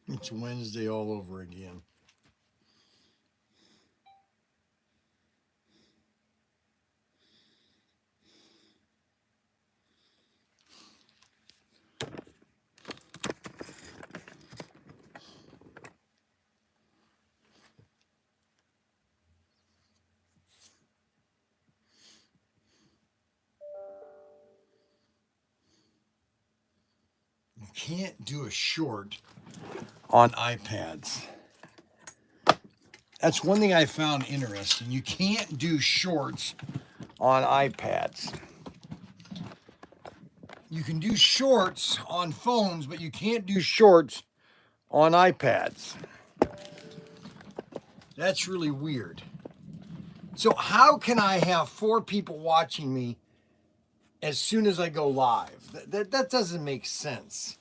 It's Wednesday all over again. You can't do a short on iPads. That's one thing I found interesting. You can't do shorts on iPads. You can do shorts on phones, but you can't do shorts on iPads. That's really weird. So how can I have 4 people watching me as soon as I go live? That doesn't make sense.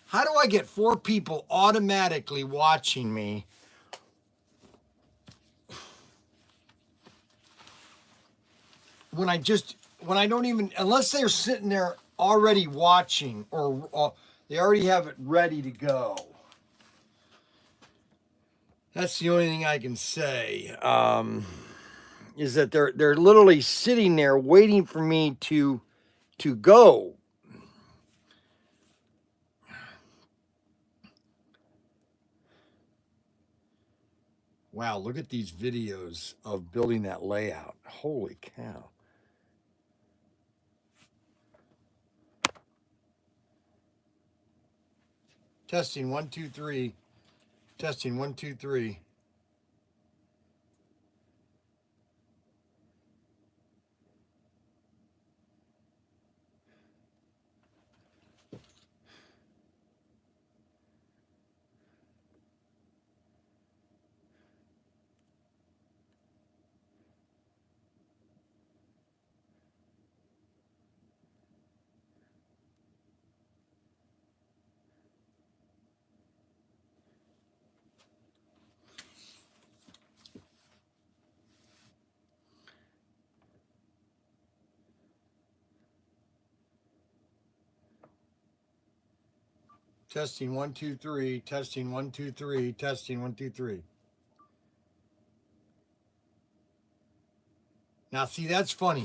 How do I get 4 people automatically watching me when I don't even, unless they're sitting there already watching or they already have it ready to go? That's the only thing I can say, is that they're literally sitting there waiting for me to go. Wow, look at these videos of building that layout. Holy cow. Testing 1 2 3. Testing 1 2 3. Testing 1 2 3. Testing 1 2 3. Testing 1 2 3. Now see, that's funny.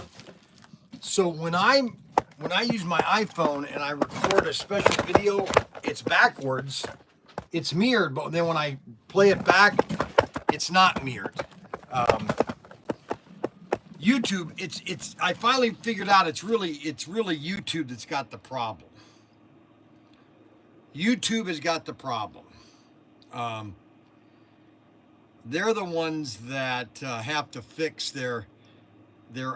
So when I use my iPhone and I record a special video, it's backwards. It's mirrored, but then when I play it back, it's not mirrored. YouTube, it's I finally figured out it's really YouTube that's got the problem. YouTube has got the problem. They're the ones that have to fix their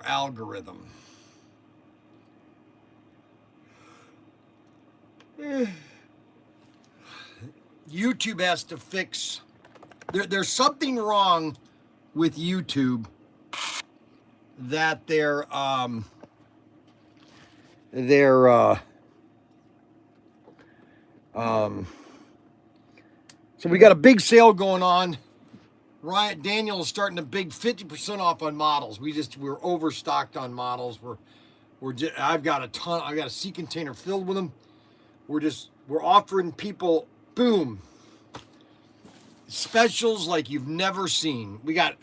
algorithm. YouTube has to fix. There's something wrong with YouTube that they're so we got a big sale going on. Ryan Daniel is starting a big 50% off on models. We're overstocked on models. I've got a ton. I've got a sea container filled with them. We're offering people, boom, specials like you've never seen. We got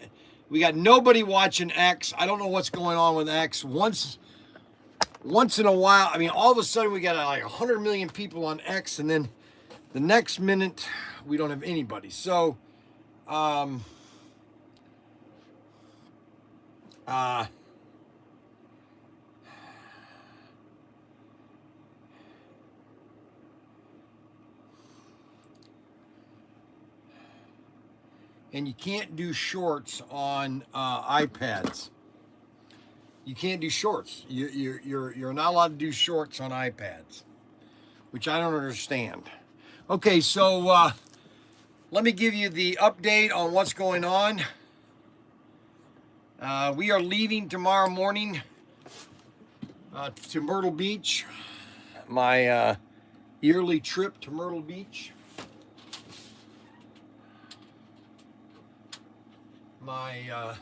nobody watching X. I don't know what's going on with X. Once in a while, I mean, all of a sudden we got like 100 million people on X, and then the next minute we don't have anybody. So, and you can't do shorts on iPads. You can't do shorts. You're not allowed to do shorts on iPads, which I don't understand. Okay, so let me give you the update on what's going on. We are leaving tomorrow morning to Myrtle Beach. My yearly trip to Myrtle Beach. My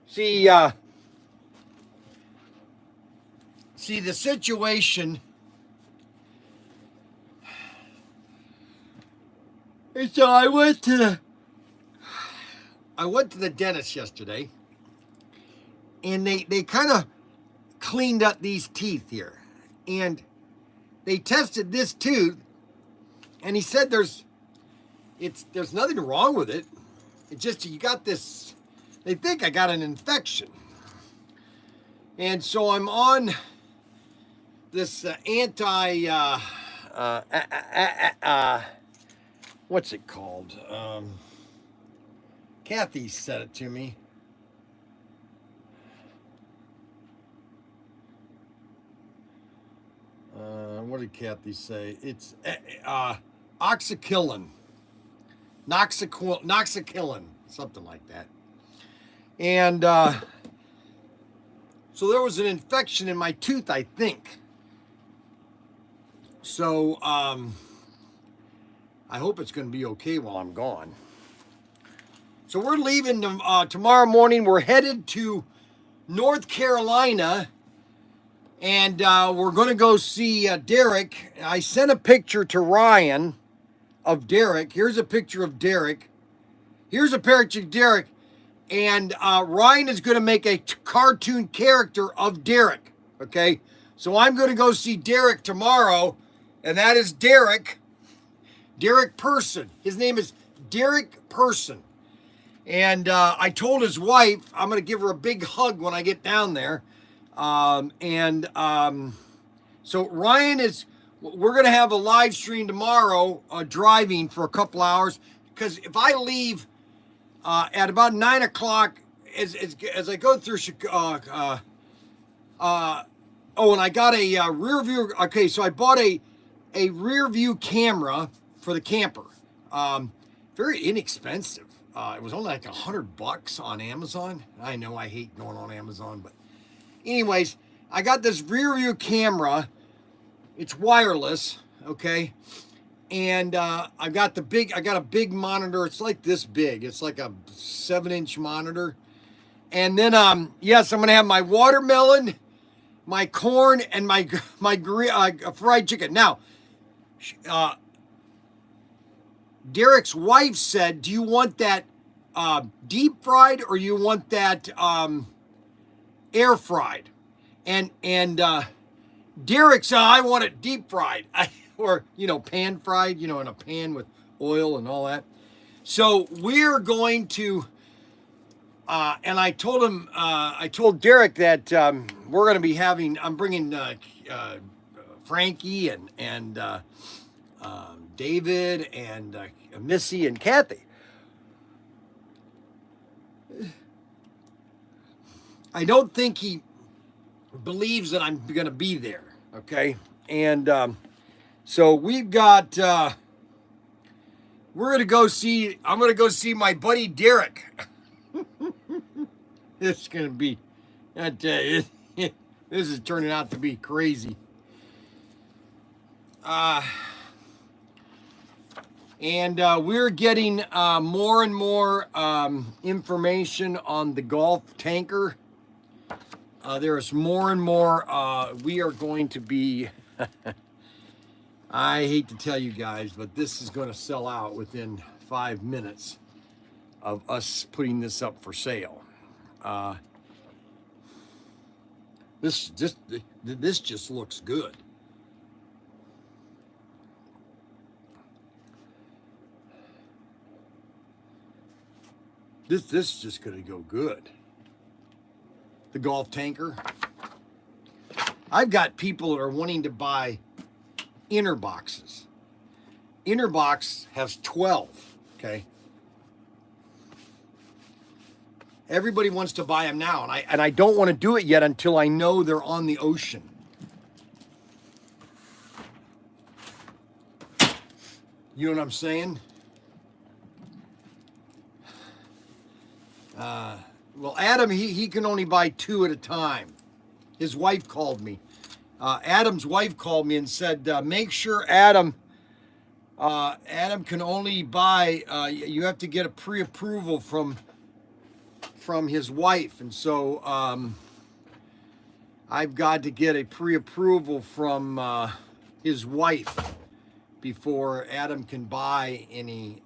See, see the situation. And so I went to the dentist yesterday, and they kind of cleaned up these teeth here, and they tested this tooth, and he said there's nothing wrong with it. It's just you got this. They think I got an infection, and so I'm on this what's it called? Kathy said it to me. What did Kathy say? It's oxycillin, noxicillin, something like that. And so there was an infection in my tooth, I think. So I hope it's going to be okay while I'm gone. So we're leaving tomorrow morning. We're headed to North Carolina, and we're going to go see Derek. I sent a picture to Ryan of Derek. Here's a picture of Derek. Here's a picture of Derek. And Ryan is going to make a cartoon character of Derek. Okay? So I'm going to go see Derek tomorrow, and that is Derek Person. His name is Derek Person. And I told his wife I'm going to give her a big hug when I get down there. So Ryan we're going to have a live stream tomorrow driving for a couple hours, because if I leave at about 9 o'clock, as I go through Chicago, and I got a rear view. Okay, so I bought a rear view camera for the camper. Very inexpensive. It was only like $100 on Amazon. I know I hate going on Amazon, but anyways, I got this rear view camera. It's wireless, okay? And I got a big monitor. It's like this big. It's like a 7-inch monitor. And then, yes, I'm gonna have my watermelon, my corn, and my fried chicken. Now, Derek's wife said, "Do you want that deep fried, or you want that air fried?" And Derek said, "I want it deep fried." Or, pan fried, in a pan with oil and all that. So we're going to, and I told him, I told Derek that we're going to be I'm bringing Frankie and David and Missy and Kathy. I don't think he believes that I'm going to be there, okay? And so we've got, I'm going to go see my buddy Derek. It's going to be, this is turning out to be crazy. And we're getting more and more information on the Golf tanker. There's more and more. We are going to be, I hate to tell you guys, but this is going to sell out within 5 minutes of us putting this up for sale. This just looks good. This is just going to go good. The Golf tanker. I've got people that are wanting to buy inner boxes. Inner box has 12, okay? Everybody wants to buy them now, and I don't want to do it yet until I know they're on the ocean. You know what I'm saying? Well, Adam, he can only buy 2 at a time. His wife called me. Adam's wife called me and said, make sure Adam Adam can only buy. You have to get a pre-approval from his wife, and so I've got to get a pre-approval from his wife before Adam can buy any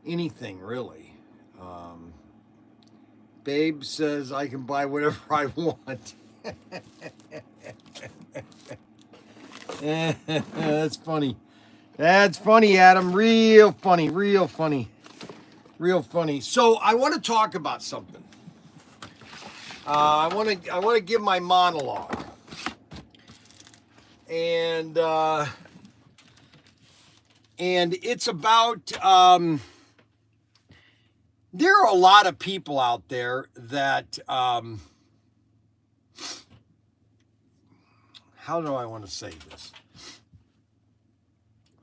anything really. Babe says I can buy whatever I want. That's funny. That's funny, Adam. Real funny. Real funny. Real funny. So I want to talk about something. I want to give my monologue, and it's about there are a lot of people out there that how do I want to say this?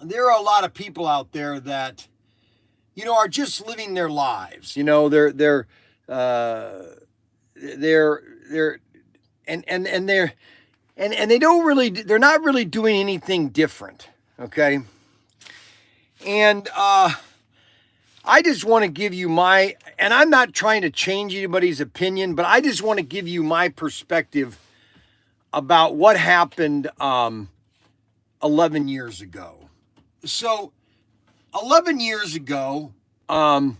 There are a lot of people out there that, you know, are just living their lives. You know, they're they don't really, they're not really doing anything different. Okay. And I just want to give you and I'm not trying to change anybody's opinion, but I just want to give you my perspective about what happened 11 years ago. So 11 years ago, Kathy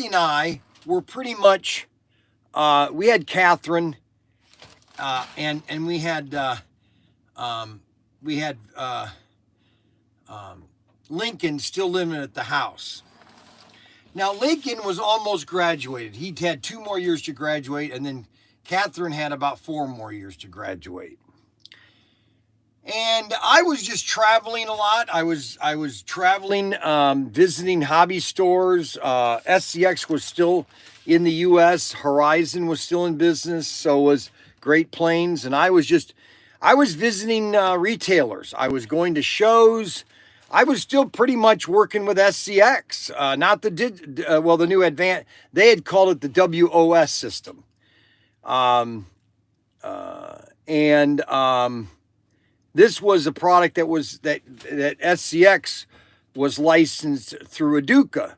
and I were pretty much, we had Catherine, and we had Lincoln still living at the house. Now, Lincoln was almost graduated. He'd had 2 more years to graduate, and then Catherine had about 4 more years to graduate. And I was just traveling a lot. I was traveling, visiting hobby stores. SCX was still in the U.S. Horizon was still in business. So was Great Plains. And I was visiting retailers. I was going to shows. I was still pretty much working with SCX, not the new advanced. They had called it the WOS system. This was a product that SCX was licensed through Aduca.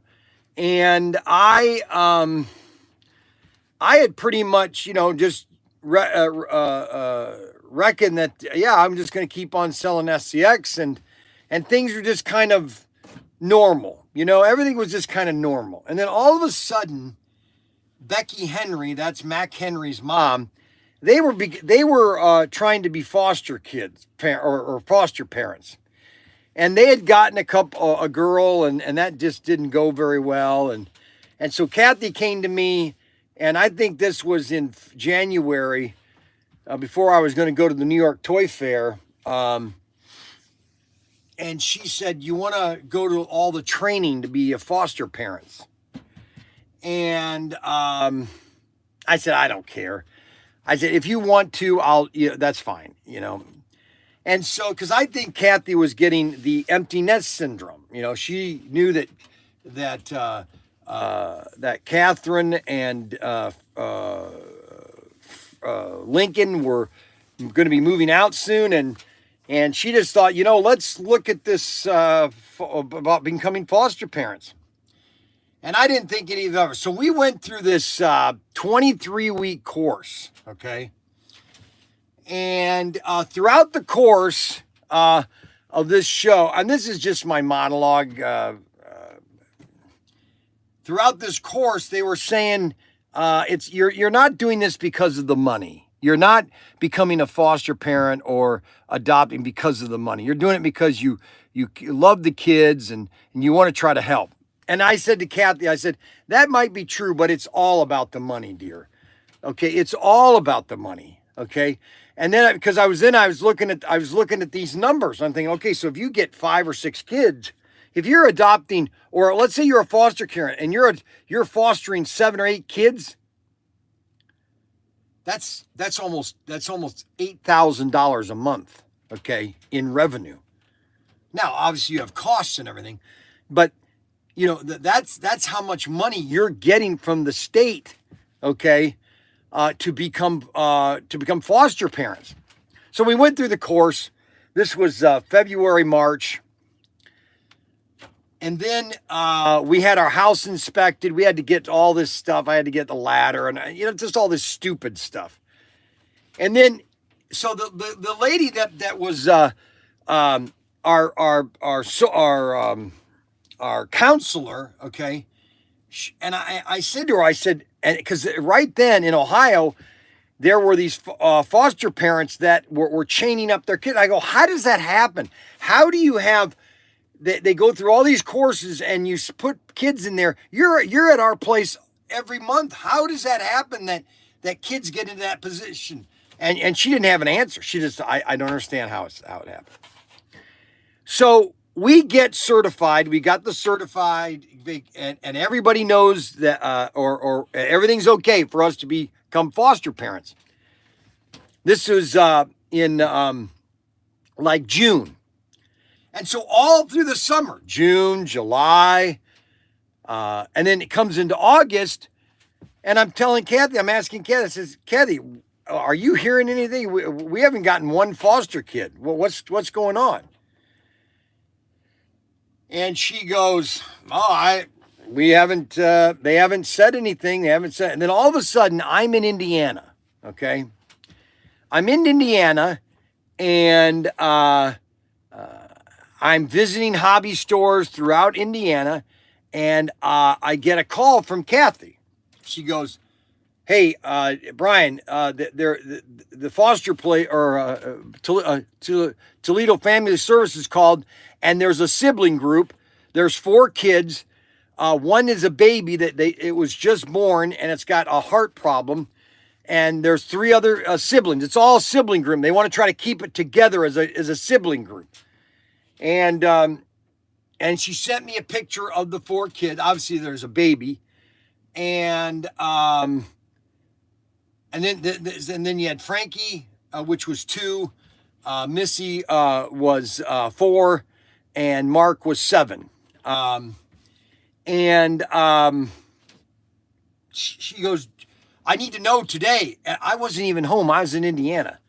And I had pretty much, you know, just reckoned that, yeah, I'm just going to keep on selling SCX, and things were just kind of normal. You know, everything was just kind of normal. And then all of a sudden, Becky Henry, that's Mac Henry's mom, they were trying to be foster kids or foster parents, and they had gotten a girl, and that just didn't go very well, and so Kathy came to me, and I think this was in January, before I was going to go to the New York Toy Fair, and she said, "You want to go to all the training to be a foster parents?" And I said, "I don't care." I said, if you want to, that's fine, you know. And so, because I think Kathy was getting the empty nest syndrome. You know, she knew that Catherine and Lincoln were going to be moving out soon, and she just thought, you know, let's look at this about becoming foster parents. And I didn't think any of it. So we went through this 23-week course, okay? And throughout the course of this show, and this is just my monologue, throughout this course, they were saying you're not doing this because of the money. You're not becoming a foster parent or adopting because of the money. You're doing it because you love the kids and you want to try to help. And I said to Kathy, I said, that might be true, but it's all about the money, dear. Okay, it's all about the money. Okay, and then because I was looking at these numbers. I'm thinking, okay, so if you get 5 or 6 kids, if you're adopting, or let's say you're a foster parent and you're fostering 7 or 8 kids, that's almost $8,000 a month. Okay, in revenue. Now, obviously, you have costs and everything, but you know, that's how much money you're getting from the state, okay, to become foster parents. So we went through the course. This was February, March. And then we had our house inspected. We had to get all this stuff. I had to get the ladder and, just all this stupid stuff. And then, so the lady that was our counselor, okay, and I said to her, I said, because right then in Ohio, there were these foster parents that were chaining up their kids. I go, how does that happen? How do you have, they go through all these courses and you put kids in there? You're at our place every month. How does that happen that kids get into that position? And she didn't have an answer. She just, I don't understand how it happened. So we get certified. We got the certified, and everybody knows that, or everything's okay for us to become foster parents. This was in like June. And so all through the summer, June, July, and then it comes into August, and I'm telling Kathy, I'm asking Kathy, I says, Kathy, are you hearing anything? We haven't gotten one foster kid. What's going on? And she goes, we haven't, they haven't said anything. They haven't said, and then all of a sudden I'm in Indiana. Okay. I'm in Indiana and, I'm visiting hobby stores throughout Indiana, and I get a call from Kathy. She goes, hey, Bryan, the foster play or Toledo Family Services called, and there's a sibling group. There's 4 kids. One is a baby it was just born, and it's got a heart problem. And there's 3 other siblings. It's all sibling group. They want to try to keep it together as a sibling group. And she sent me a picture of the 4 kids. Obviously, there's a baby, and then you had Frankie, which was 2, Missy was 4, and Mark was 7. She goes, I need to know today. I wasn't even home. I was in Indiana.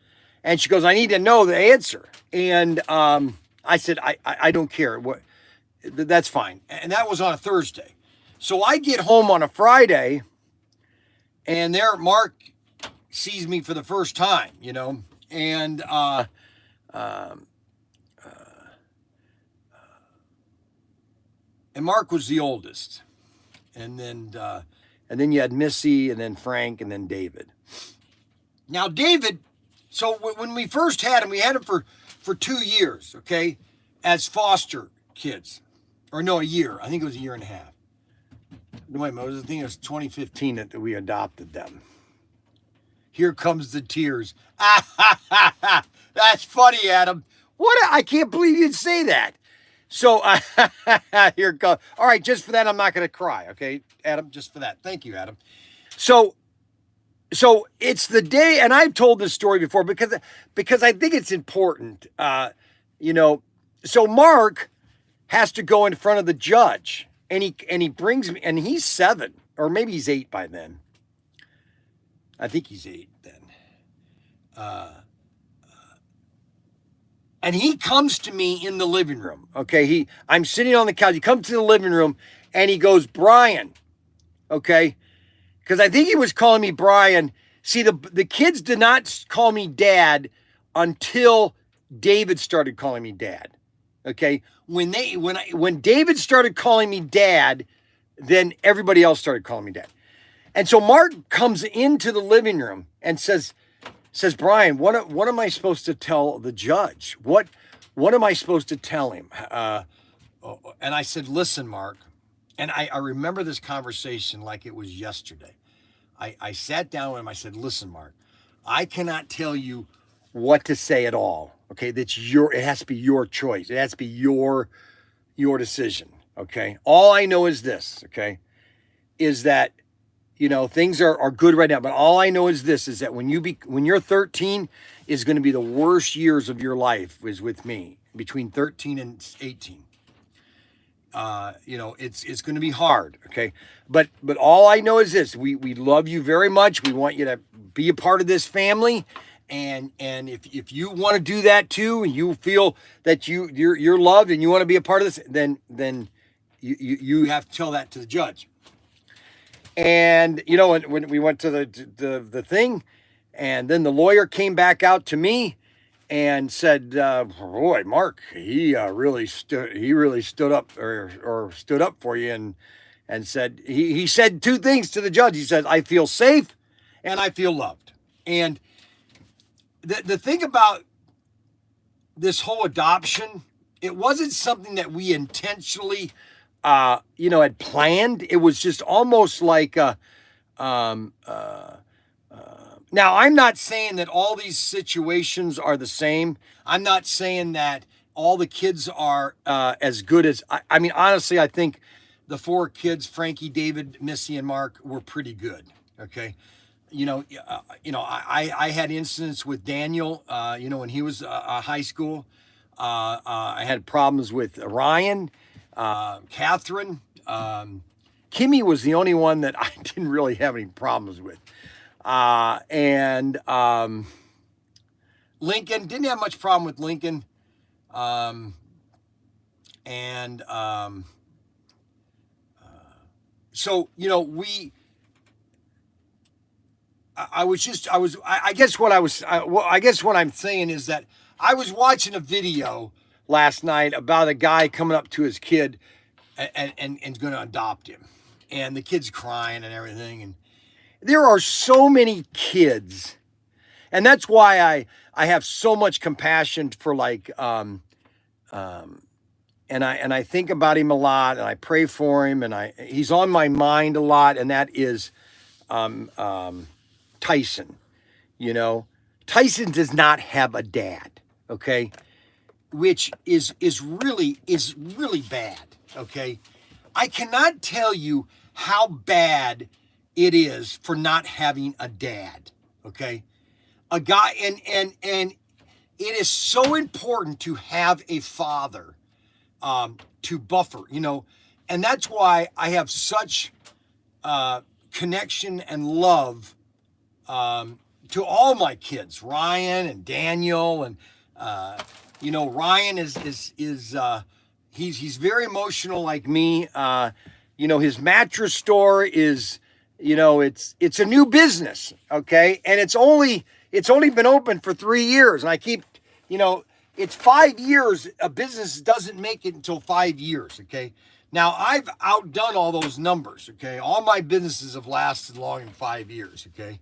And she goes, I need to know the answer. And I said, I don't care. That's fine. And that was on a Thursday. So I get home on a Friday, and there Mark sees me for the first time, and Mark was the oldest, and then you had Missy, and then Frank, and then David. Now David, so when we first had him, we had him for 2 years, okay, as foster kids, or no, a year. I think it was a year and a half. No, wait a minute, I think it was 2015 that we adopted them. Here comes the tears. That's funny, Adam. I can't believe you'd say that. So here it goes. All right, just for that, I'm not going to cry. Okay, Adam, just for that. Thank you, Adam. So it's the day, and I've told this story before because I think it's important. So Mark has to go in front of the judge, and he brings me, and he's 7, or maybe he's 8 by then. I think he's 8 then. And he comes to me in the living room. Okay, I'm sitting on the couch. He comes to the living room and he goes, Bryan. Okay, because I think he was calling me Bryan. See, the kids did not call me Dad until David started calling me Dad. Okay, when David started calling me Dad, then everybody else started calling me Dad. And so Mark comes into the living room and says, Bryan, what am I supposed to tell the judge? What am I supposed to tell him? And I said, listen, Mark, and I remember this conversation like it was yesterday. I sat down with him. I said, listen, Mark, I cannot tell you what to say at all. Okay, it has to be your choice. It has to be your decision. Okay, all I know is this. Okay, is that things are good right now, but all I know is this: is that when you're 13, is going to be the worst years of your life is with me, between 13 and 18. it's going to be hard. Okay. But all I know is this, we love you very much. We want you to be a part of this family. And if you want to do that too, and you feel that you're loved and you want to be a part of this, then you have to tell that to the judge. And when we went to the thing, and then the lawyer came back out to me and said, "Boy, Mark, he really stood up or stood up for you," and said he said two things to the judge. He said, "I feel safe, and I feel loved." And the thing about this whole adoption, it wasn't something that we intentionally, had planned. It was just almost like now, I'm not saying that all these situations are the same. I'm not saying that all the kids are as good as, I mean, honestly, I think the four kids, Frankie, David, Missy, and Mark, were pretty good. Okay. I had incidents with Daniel, when he was high school. I had problems with Ryan, Catherine. Kimmy was the only one that I didn't really have any problems with. And Lincoln, didn't have much problem with Lincoln. So, I guess what I'm saying is that I was watching a video last night about a guy coming up to his kid and going to adopt him, and the kid's crying and everything. And there are so many kids, and that's why I have so much compassion for and I think about him a lot, and I pray for him, and he's on my mind a lot, and that is Tyson. Tyson does not have a dad, okay, which is really bad, okay. I cannot tell you how bad it is for not having a dad, okay, a guy, and it is so important to have a father to buffer, and that's why I have such connection and love to all my kids, Ryan and Daniel, and Ryan is he's very emotional like me. His mattress store is, it's a new business, okay, and it's only been open for 3 years, and I keep, it's 5 years. A business doesn't make it until 5 years, okay. Now I've outdone all those numbers, okay. All my businesses have lasted longer than 5 years, okay.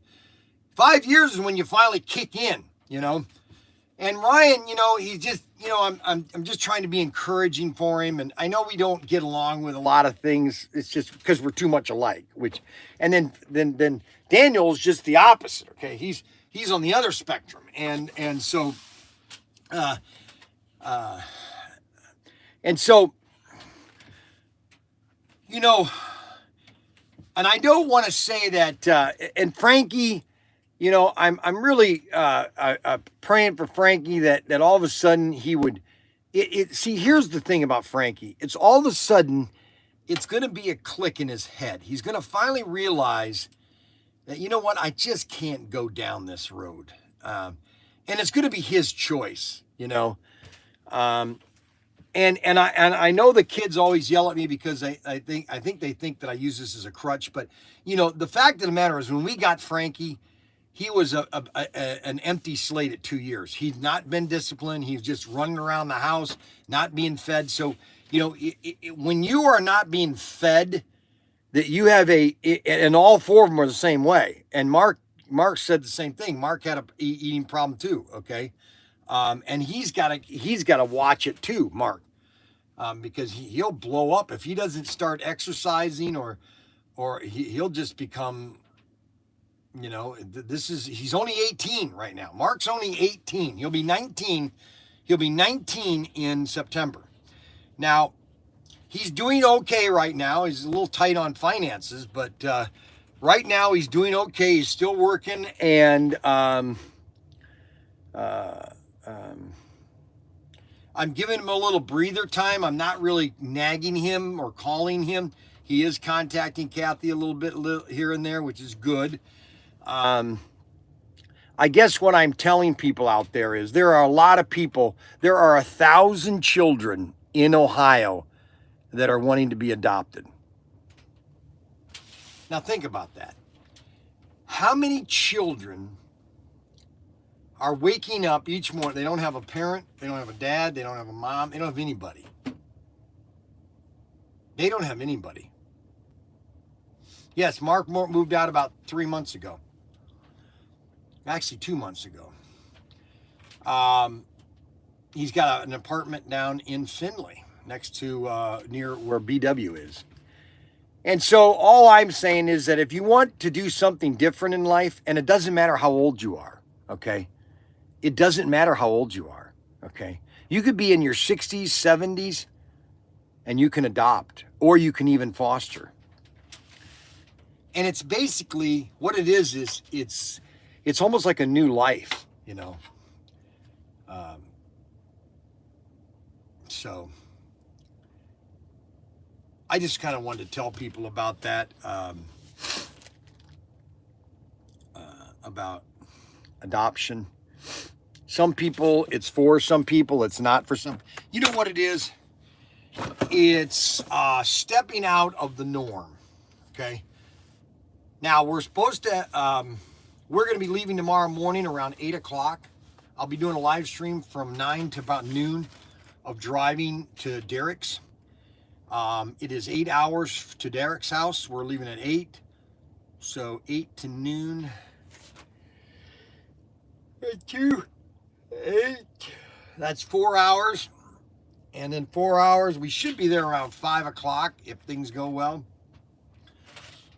5 years is when you finally kick in, And Ryan, he's just, I'm just trying to be encouraging for him, and I know we don't get along with a lot of things. It's just because we're too much alike. And then Daniel's just the opposite. Okay, he's on the other spectrum, and so, and I don't want to say that. And Frankie. I'm really praying for Frankie that all of a sudden he would. See, here's the thing about Frankie. It's all of a sudden, it's going to be a click in his head. He's going to finally realize that, I just can't go down this road. And it's going to be his choice, And I know the kids always yell at me because I think they think that I use this as a crutch. But, the fact of the matter is when we got Frankie, he was an empty slate at 2 years. He'd not been disciplined. He was just running around the house, not being fed. So, when you are not being fed, that you have and all four of them are the same way. And Mark said the same thing. Mark had a eating problem too. Okay. And he's got to watch it too, Mark, because he'll blow up if he doesn't start exercising or he'll just become, he's only 18 right now. Mark's only 18. He'll be 19. He'll be 19 in September. Now, he's doing okay right now. He's a little tight on finances, but right now he's doing okay. He's still working, and I I'm giving him a little breather time. I'm not really nagging him or calling him. He is contacting Kathy a little bit here and there, which is good. I guess what I'm telling people out there is there are a lot of people, there are 1,000 children in Ohio that are wanting to be adopted. Now think about that. How many children are waking up each morning? They don't have a parent, they don't have a dad, they don't have a mom, they don't have anybody. They don't have anybody. Yes, Mark moved out about 3 months ago. Actually, 2 months ago. He's got an apartment down in Findlay, next to near where BW is. And so all I'm saying is that if you want to do something different in life, and it doesn't matter how old you are, okay? It doesn't matter how old you are, okay? You could be in your 60s, 70s, and you can adopt, or you can even foster. And it's basically, what it is it's almost like a new life, you know. So I just kind of wanted to tell people about that, about adoption. Some people it's for, some people it's not for some. You know what it is? It's stepping out of the norm, okay? Now, we're supposed to, we're going to be leaving tomorrow morning around 8 o'clock. I'll be doing a live stream from 9 to about noon of driving to Derek's. It is 8 hours to Derek's house. We're leaving at 8. So 8 to noon. 2, 8. That's 4 hours. And then 4 hours, we should be there around 5 o'clock if things go well.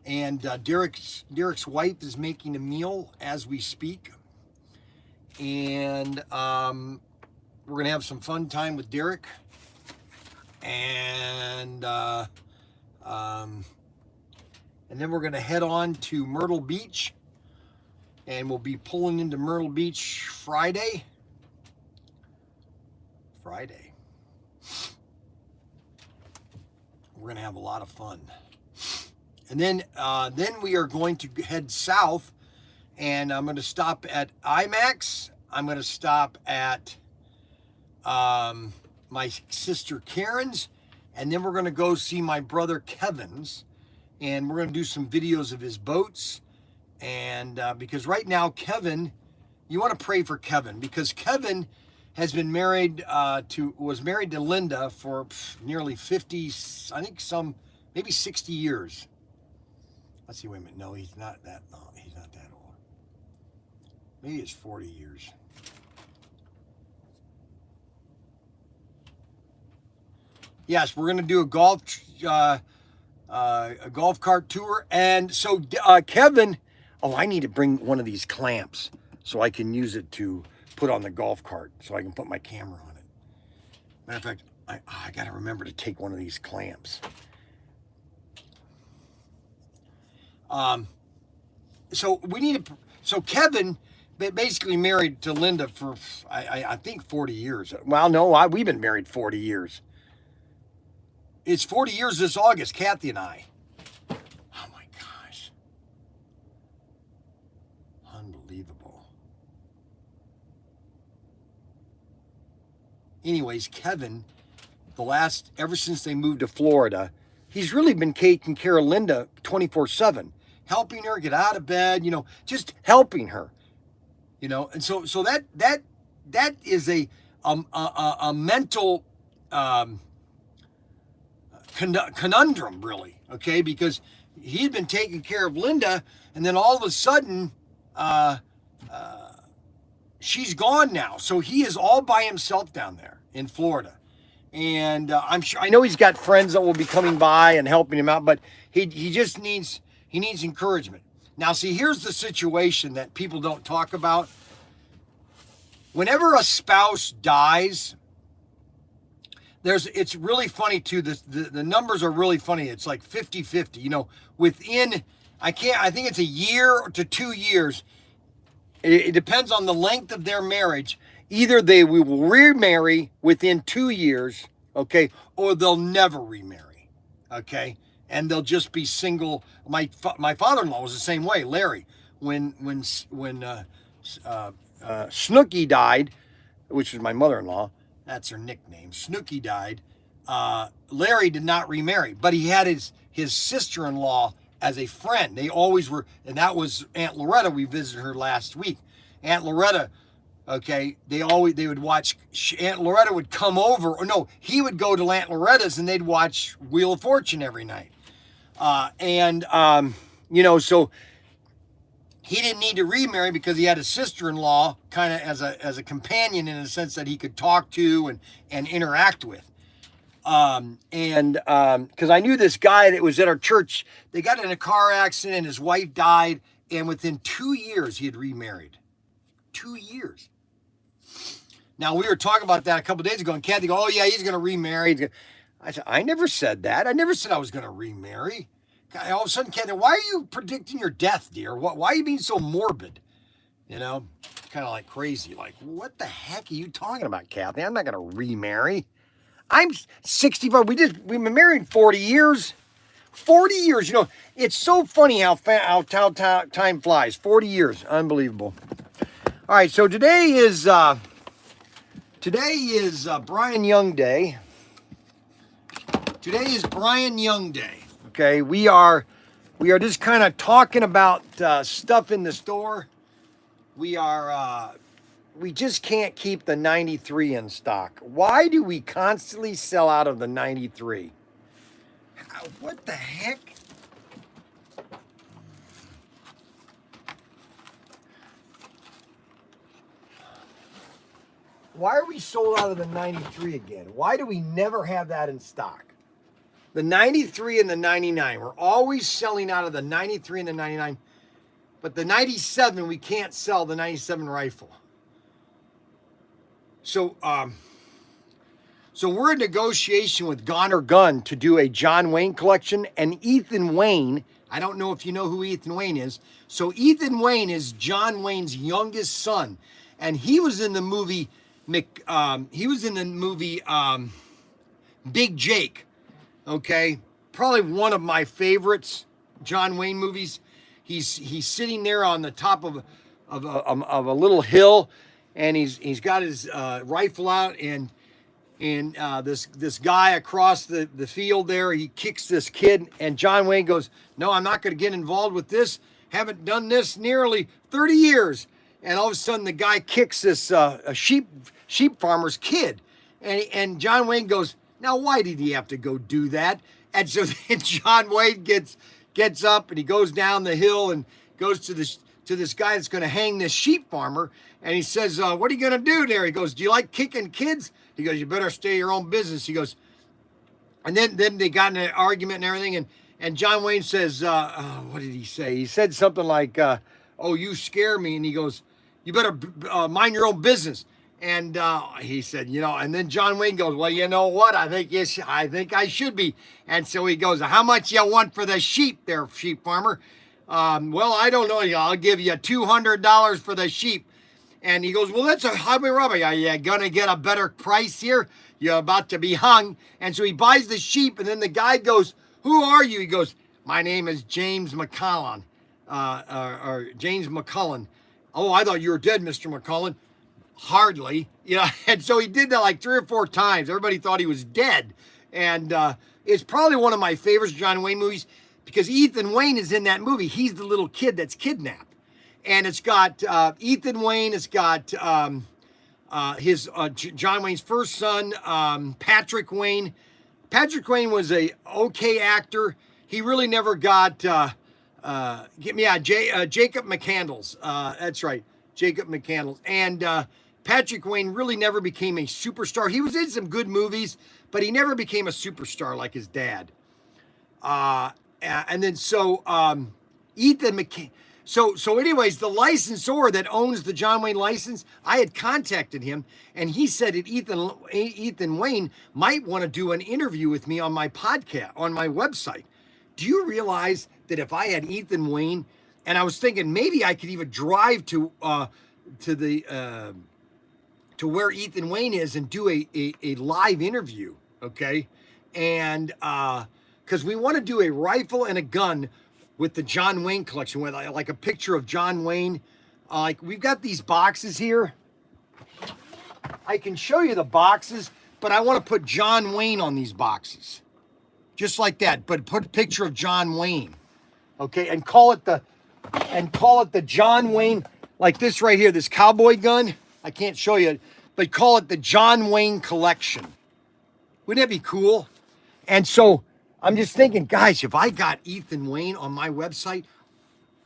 And Derek's wife is making a meal as we speak. And we're going to have some fun time with Derek. And then we're going to head on to Myrtle Beach. And we'll be pulling into Myrtle Beach Friday. We're going to have a lot of fun. And then we are going to head south, and I'm going to stop at IMAX. I'm going to stop at my sister Karen's, and then we're going to go see my brother Kevin's, and we're going to do some videos of his boats. And because right now Kevin, you want to pray for Kevin, because Kevin has been married was married to Linda for nearly 50, I think maybe 60 years. Let's see, wait a minute. No, he's not that old. Maybe it's 40 years. Yes, we're going to do a golf cart tour. And so Kevin, I need to bring one of these clamps so I can use it to put on the golf cart so I can put my camera on it. Matter of fact, I got to remember to take one of these clamps. So Kevin basically married to Linda for, I think 40 years. Well, no, we've been married 40 years. It's 40 years this August, Kathy and I. Oh my gosh. Unbelievable. Anyways, Kevin, ever since they moved to Florida, he's really been taking care of Linda 24/7, helping her get out of bed, just helping her, and so that is a mental conundrum, really, okay, because he'd been taking care of Linda, and then all of a sudden she's gone now, so he is all by himself down there in Florida. And I know he's got friends that will be coming by and helping him out, but he just needs encouragement. Now, see, here's the situation that people don't talk about. Whenever a spouse dies, it's really funny too. The numbers are really funny. It's like 50-50. Within I think it's a year to 2 years, It depends on the length of their marriage. Either they will remarry within 2 years, okay, or they'll never remarry, okay, and they'll just be single. My father-in-law was the same way, Larry. When Snooky died, which was my mother-in-law, that's her nickname. Snooky died. Larry did not remarry, but he had his sister-in-law as a friend. They always were, and that was Aunt Loretta. We visited her last week. Aunt Loretta, okay, they would watch. Aunt Loretta would come over, or no, he would go to Aunt Loretta's and they'd watch Wheel of Fortune every night. So he didn't need to remarry because he had a sister-in-law kind of as a companion, in a sense that he could talk to and interact with. Because I knew this guy that was at our church. They got in a car accident and his wife died, and within 2 years he had remarried. 2 years. Now, we were talking about that a couple days ago, and Kathy goes, oh yeah, he's going to remarry. I said, I never said that. I never said I was going to remarry. All of a sudden, Kathy, why are you predicting your death, dear? Why are you being so morbid? Kind of like crazy. Like, what the heck are you talking about, Kathy? I'm not going to remarry. I'm 65. We've been married 40 years. 40 years. It's so funny how time flies. 40 years. Unbelievable. All right, so today is Bryan Young Day. Today is Bryan Young Day. Okay, we are just kind of talking about stuff in the store. We just can't keep the 93 in stock. Why do we constantly sell out of the 93? What the heck? Why are we sold out of the 93 again? Why do we never have that in stock? The 93 and the 99. We're always selling out of the 93 and the 99. But the 97, we can't sell the 97 rifle. So we're in negotiation with Goner Gun to do a John Wayne collection. And Ethan Wayne, I don't know if you know who Ethan Wayne is. So Ethan Wayne is John Wayne's youngest son. And he was in the movie Big Jake. Okay, probably one of my favorites John Wayne movies. He's sitting there on the top of a little hill, and he's got his rifle out, and this guy across the field there, he kicks this kid, and John Wayne goes, no, I'm not going to get involved with this. Haven't done this nearly 30 years. And all of a sudden the guy kicks this a sheep farmer's kid, and John Wayne goes, now why did he have to go do that? And so then John Wayne gets up and he goes down the hill and goes to this guy that's going to hang this sheep farmer, and he says, what are you going to do there? He goes, do you like kicking kids? He goes, you better stay your own business. He goes, and then they got in an argument and everything, and John Wayne says, what did he say? He said something like, oh, you scare me. And he goes, you better mind your own business. And he said, and then John Wayne goes, well, you know what? I think I should be. And so he goes, how much you want for the sheep there, sheep farmer? Well, I don't know. I'll give you $200 for the sheep. And he goes, well, that's a hobby robbery. Are you going to get a better price here? You're about to be hung. And so he buys the sheep, and then the guy goes, who are you? He goes, my name is James McCullen. Or James McCullen. Oh, I thought you were dead, Mr. McCullen. Hardly. And so he did that like 3 or 4 times. Everybody thought he was dead. And it's probably one of my favorites John Wayne movies, because Ethan Wayne is in that movie. He's the little kid that's kidnapped. And it's got Ethan Wayne. It's got his John Wayne's first son, Patrick Wayne. Patrick Wayne was a okay actor. He really never got Jacob McCandless. That's right, Jacob McCandless. And Patrick Wayne really never became a superstar. He was in some good movies, but he never became a superstar like his dad. And then Ethan McCandless. So anyways, the licensor that owns the John Wayne license, I had contacted him, and he said that Ethan Wayne might want to do an interview with me on my podcast, on my website. Do you realize that if I had Ethan Wayne, And I was thinking maybe I could even drive to the to where Ethan Wayne is and do a live interview, okay? And because we want to do a rifle and a gun with the John Wayne collection, with like a picture of John Wayne. Like we've got these boxes here. I can show you the boxes, but I want to put John Wayne on these boxes. Just like that, but put a picture of John Wayne. Okay, and call it the John Wayne, like this right here, this cowboy gun. I can't show you, but call it the John Wayne collection. Wouldn't that be cool? And so I'm just thinking, guys, if I got Ethan Wayne on my website,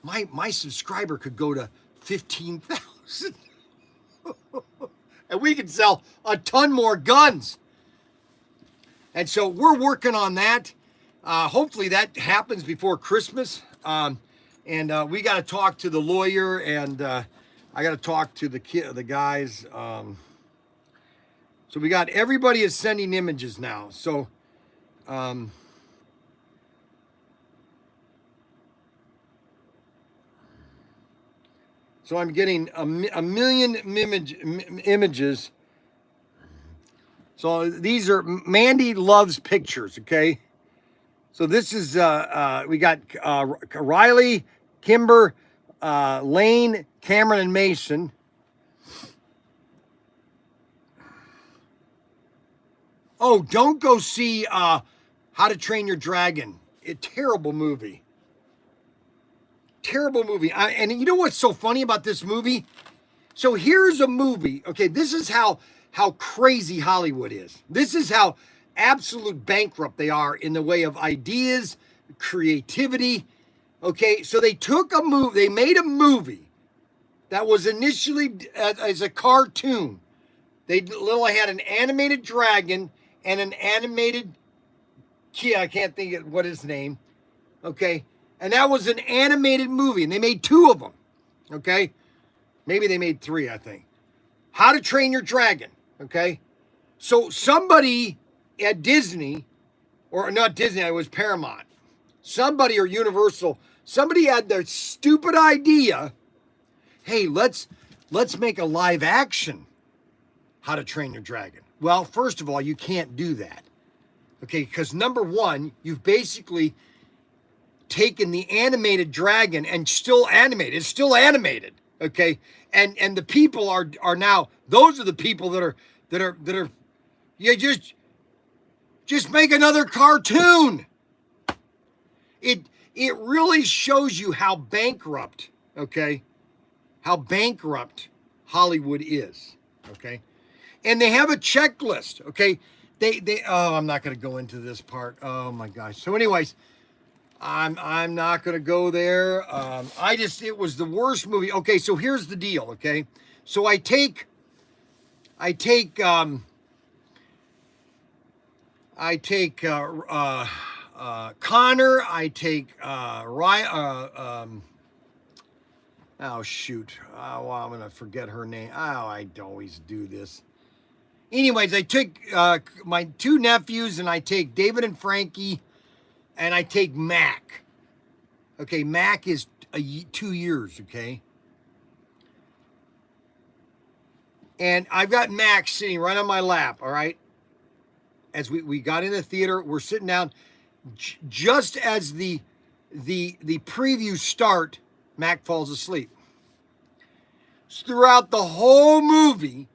my subscriber could go to 15,000. And we could sell a ton more guns. And so we're working on that. Hopefully that happens before Christmas. And we got to talk to the lawyer, and I got to talk to the guys. So we got, everybody is sending images now. So so I'm getting a million images. So these are, Mandy loves pictures, okay? So this is, we got Riley, Kimber, Lane, Cameron, and Mason. Oh, don't go see How to Train Your Dragon. A terrible movie. Terrible movie. And you know what's so funny about this movie? So here's a movie. Okay, this is how crazy Hollywood is. This is how absolute bankrupt they are in the way of ideas, creativity. Okay, so they took a movie, they made a movie that was initially as a cartoon. They literally had an animated dragon and an animated kid. I can't think of what his name. Okay, and that was an animated movie, and they made 2 of them. Okay, maybe they made 3, I think. How to Train Your Dragon. Okay, so somebody at Disney, or not Disney, it was Paramount, somebody, or Universal, somebody had their stupid idea, hey, let's make a live action How to Train Your Dragon. Well, first of all, you can't do that. Okay, because number one, you've basically taken the animated dragon and still animated. It's still animated. Okay, and the people are now, those are the people that are yeah, just make another cartoon. It really shows you how bankrupt, okay, how bankrupt Hollywood is. Okay, and they have a checklist. Okay, they oh, I'm not going to go into this part. Oh my gosh. So anyways, I'm not going to go there. It was the worst movie. Okay, so here's the deal, okay? So I take Connor, I take Ryan, oh shoot. Oh, I'm going to forget her name. Oh, I always do this. Anyways, I took my 2 nephews, and I take David and Frankie, and I take Mac. Okay, Mac is 2 years, okay? And I've got Mac sitting right on my lap, all right? As we got in the theater, we're sitting down. Just as the previews start, Mac falls asleep. Throughout the whole movie,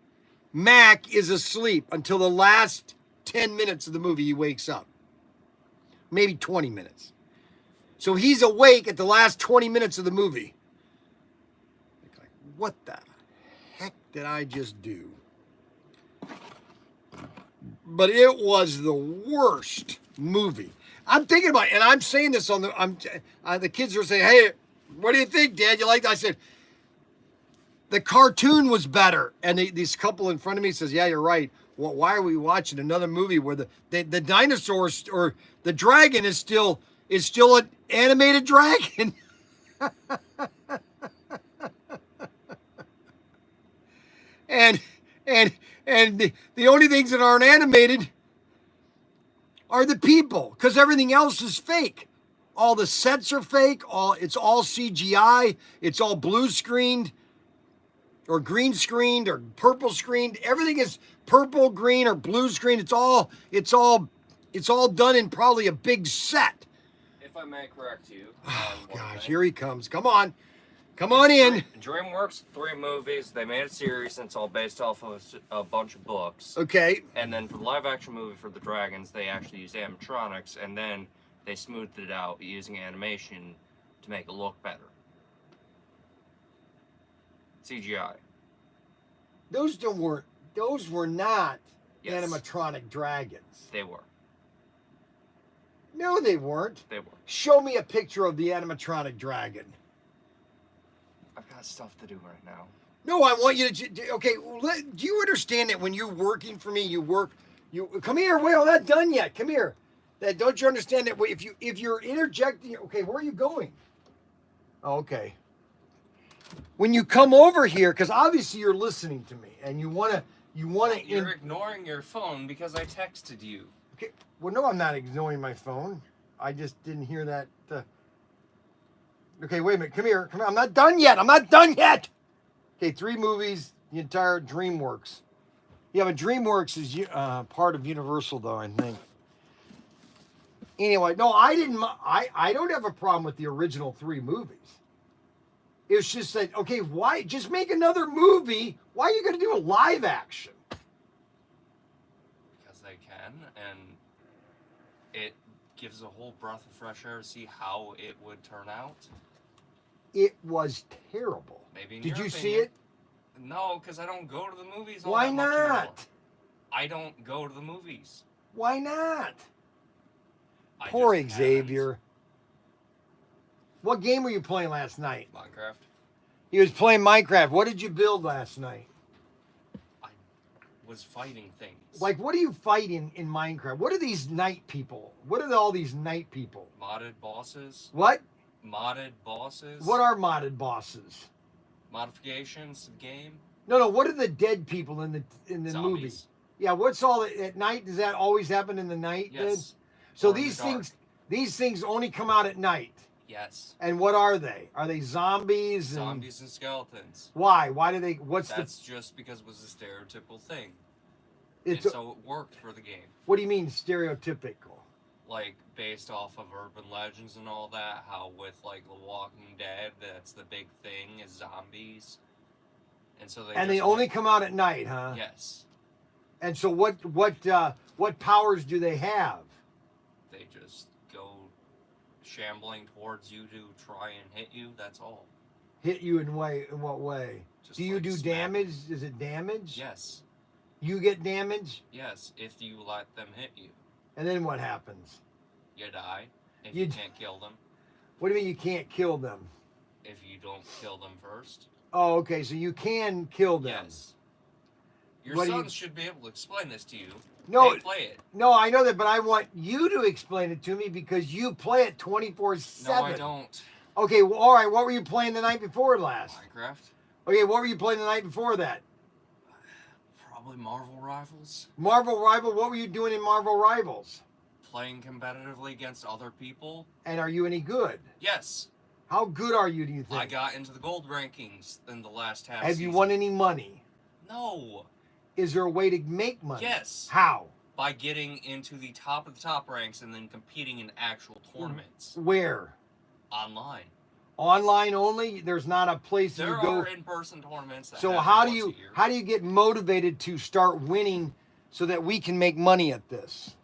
Mac is asleep until the last 10 minutes of the movie he wakes up. Maybe 20 minutes. So he's awake at the last 20 minutes of the movie. Like, what the heck did I just do? But it was the worst movie. I'm thinking about it, and I'm saying this on the kids are saying, hey, what do you think, Dad? You like that? I said, the cartoon was better. And this couple in front of me says, yeah, you're right. Well, why are we watching another movie where the dinosaurs or the dragon is still an animated dragon? and the only things that aren't animated are the people, because everything else is fake. all the sets are fake. It's all CGI. It's all blue screened, or green screened, or purple screened. Everything is purple, green, or blue screen. It's all done in probably a big set. If I may correct you. Oh gosh, here he comes. Come on. Come on in. DreamWorks 3 movies. They made a series, and it's all based off of a bunch of books. Okay. And then for the live-action movie for the dragons, they actually used animatronics, and then they smoothed it out using animation to make it look better. CGI. Those were not Yes. animatronic dragons. They were. No, they weren't. They were. Show me a picture of the animatronic dragon. I've got stuff to do right now. No, I want you to. Okay, do you understand that when you're working for me, you come here. Wait, I'm not done yet. Come here. Don't you understand that if you're interjecting? Okay, where are you going? Oh, okay. When you come over here, because obviously you're listening to me, and you wanna. You're ignoring your phone because I texted you. Okay. Well, no, I'm not ignoring my phone. I just didn't hear that. Okay, wait a minute. Come here. Come here. I'm not done yet. Okay, 3 movies, the entire DreamWorks. Yeah, but DreamWorks is part of Universal, though, I think. Anyway, no, I didn't. I don't have a problem with the original 3 movies. It was just that, okay, why just make another movie? Why are you going to do a live action? Because they can, and it gives a whole breath of fresh air to see how it would turn out. It was terrible. Maybe. Did you see it? No, because I don't go to the movies. All Why that much anymore. not? I don't go to the movies. Why not? I Poor just Xavier. haven't. What game were you playing last night? Minecraft. He was playing Minecraft. What did you build last night? I was fighting things. Like, what do you fight in Minecraft? What are these night people? What are all these night people? Modded bosses. What? Modded bosses. What are modded bosses? Modifications to the game. No. What are the dead people in the Zombies. movie? Yeah. What's all at night? Does that always happen in the night? Yes. Then? So Or in the these things only come out at night. Yes. And what are they? Are they zombies? Zombies and skeletons. Why? Why do they? That's just because it was a stereotypical thing. It's and so it worked for the game. What do you mean stereotypical? Like, based off of urban legends and all that, how with, like, The Walking Dead, that's the big thing, is zombies. And so they only come out at night, huh? Yes. And so what powers do they have? They just go shambling towards you to try and hit you, that's all. Hit you in what way? Just Do you like do smack. damage? Is it damage? Yes. You get damage? Yes, if you let them hit you. And then what happens? You die. If you can't kill them. What do you mean you can't kill them? If you don't kill them first. Oh, okay, so you can kill them. Yes. Your sons should be able to explain this to you. No, they play it. No, I know that, but I want you to explain it to me because you play it 24/7. No, I don't. Okay, well, all right. What were you playing the night before last? Minecraft. Okay, what were you playing the night before that? Probably Marvel Rivals. Marvel Rival. What were you doing in Marvel Rivals? Playing competitively against other people. And are you any good? Yes. How good are you, do you think? I got into the gold rankings in the last half Have you won any money? No. Is there a way to make money? Yes. How? By getting into the top of the top ranks and then competing in actual tournaments. Where? Online. Online only? There's not a place there you go. Are in-person tournaments. That so how do you get motivated to start winning so that we can make money at this?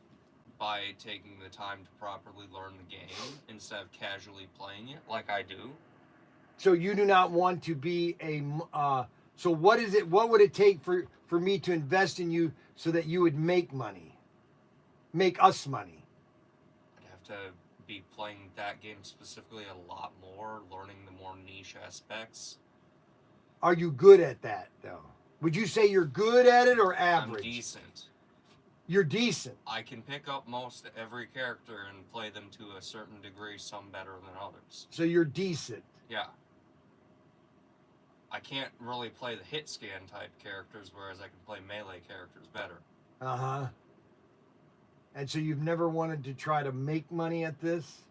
By taking the time to properly learn the game instead of casually playing it like I do. So you do not want to be a. So what is it? What would it take for me to invest in you so that you would make money, make us money? I'd have to be playing that game specifically a lot more, learning the more niche aspects. Are you good at that though? Would you say you're good at it or average? I'm decent. You're decent. I can pick up most every character and play them to a certain degree, some better than others. So you're decent. Yeah. I can't really play the hit scan type characters, whereas I can play melee characters better. And so you've never wanted to try to make money at this?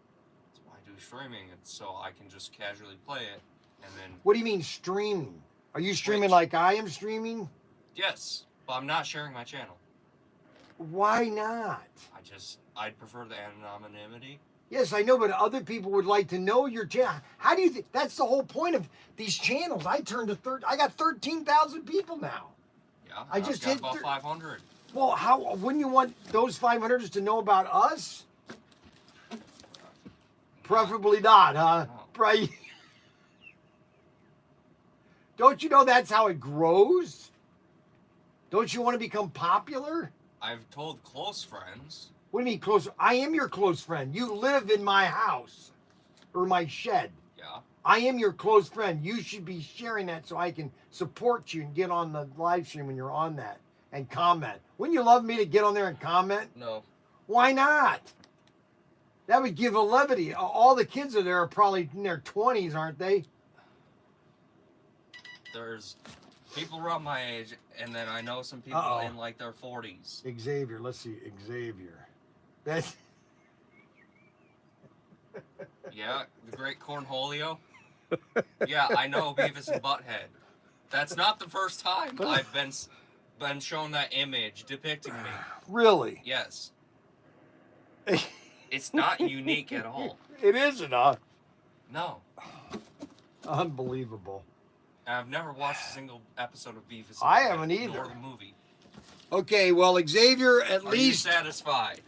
That's why I streaming it so I can just casually play it, and then What do you mean streaming? Are you streaming Twitch. like I am streaming? yes, but I'm not sharing my channel. Why not? I'd prefer the anonymity. Yes, I know, but other people would like to know your channel. How do you think? That's the whole point of these channels. I got 13,000 people now. Yeah, I just got hit about 500. Well, how wouldn't you want those 500s to know about us? Preferably not, huh? No. Right? Don't you know that's how it grows? Don't you want to become popular? I've told close friends. What do you mean close? I am your close friend. You live in my house or my shed. Yeah. I am your close friend. You should be sharing that so I can support you and get on the live stream when you're on that and comment. Wouldn't you love me to get on there and comment? No. Why not? That would give a levity. All the kids are there are probably in their 20s, aren't they? There's people around my age, and then I know some people Uh-oh. in like their 40s. Xavier, let's see, Xavier. That's Yeah, the great Cornholio. Yeah, I know Beavis and Butthead. That's not the first time I've been shown that image depicting me. really. Yes. It's not unique at all. It isn't, huh? No. Unbelievable. I've never watched a single episode of Beavis and I Butthead, haven't either. nor the movie. Okay, well, Xavier, at Are least you satisfied?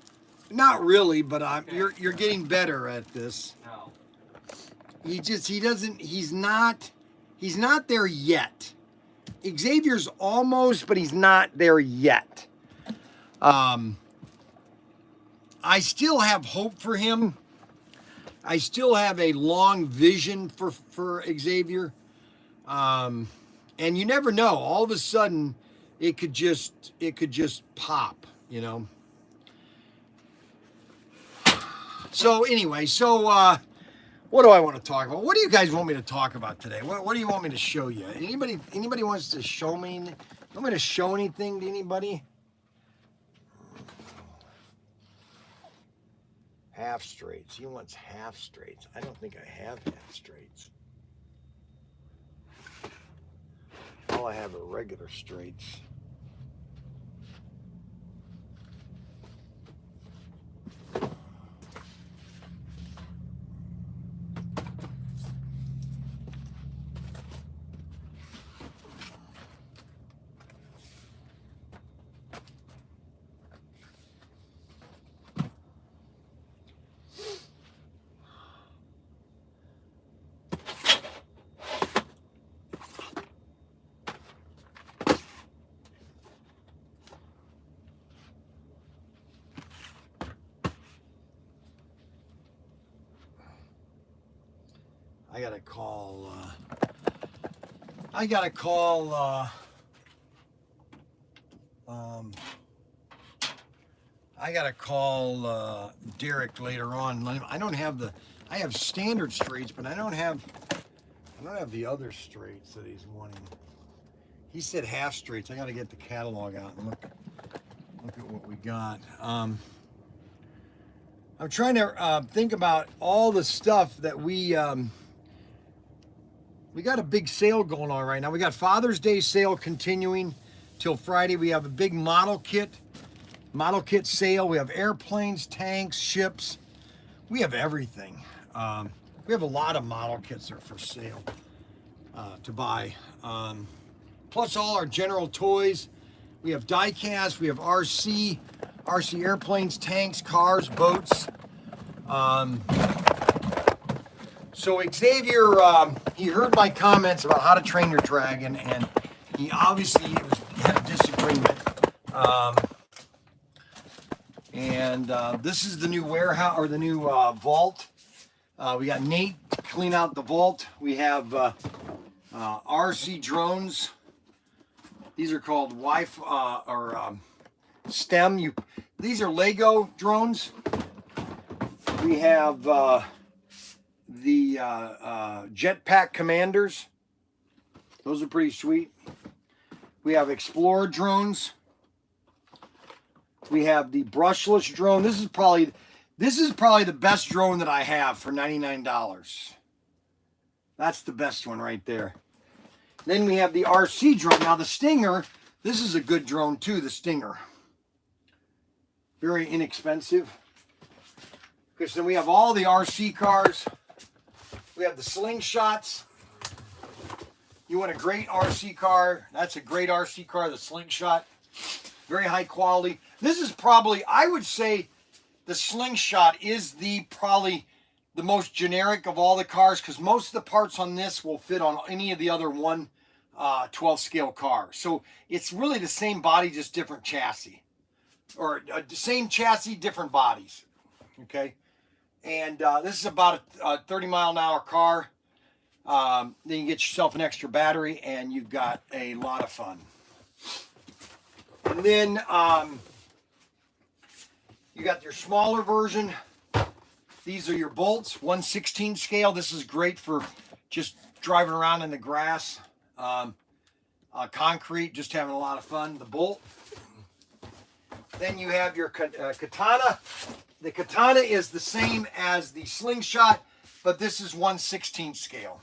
not really, but Okay. you're getting better at this. No. He's not there yet. Xavier's almost, but he's not there yet. I still have hope for him. I still have a long vision for Xavier. And you never know. All of a sudden, it could just pop, you know. So anyway, what do I want to talk about? What do you guys want me to talk about today? What do you want me to show you? Anybody wants to show me? You want me to show anything to anybody? Half straights. He wants half straights. I don't think I have half straights. All I have are regular straights. I gotta call Derek later on. I have standard straights, but I don't have the other straights that he's wanting. He said half straights. I gotta get the catalog out and look at what we got. I'm trying to think about all the stuff that we got a big sale going on right now. We got Father's Day sale continuing till Friday. We have a big model kit sale. We have airplanes, tanks, ships. We have everything. We have a lot of model kits that are for sale to buy. Plus all our general toys. We have die-cast. We have RC airplanes, tanks, cars, boats. So Xavier, he heard my comments about how to train your dragon, and he obviously had a disagreement. This is the new warehouse, or the new vault. We got Nate to clean out the vault. We have RC drones. These are called STEM. These are Lego drones. We have the jetpack commanders. Those are pretty sweet. We have Explorer drones. We have the brushless drone. This is probably This is probably the best drone that I have for $99. That's the best one right there. Then we have the RC drone. Now the Stinger, this is a good drone too, the Stinger. Very inexpensive. Because then we have all the RC cars. We have the Slingshots. You want a great RC car. That's a great RC car, the Slingshot. Very high quality. This is probably, I would say, the Slingshot is probably the most generic of all the cars, because most of the parts on this will fit on any of the other 1/12 scale cars. So it's really the same body, just different chassis. Or the same chassis, different bodies. Okay. And this is about a 30-mile-an-hour car. Then you get yourself an extra battery, and you've got a lot of fun. And then you got your smaller version. These are your bolts, 1/16 scale. This is great for just driving around in the grass, concrete, just having a lot of fun. The bolt. Then you have your katana. The katana is the same as the Slingshot, but this is 1/16 scale.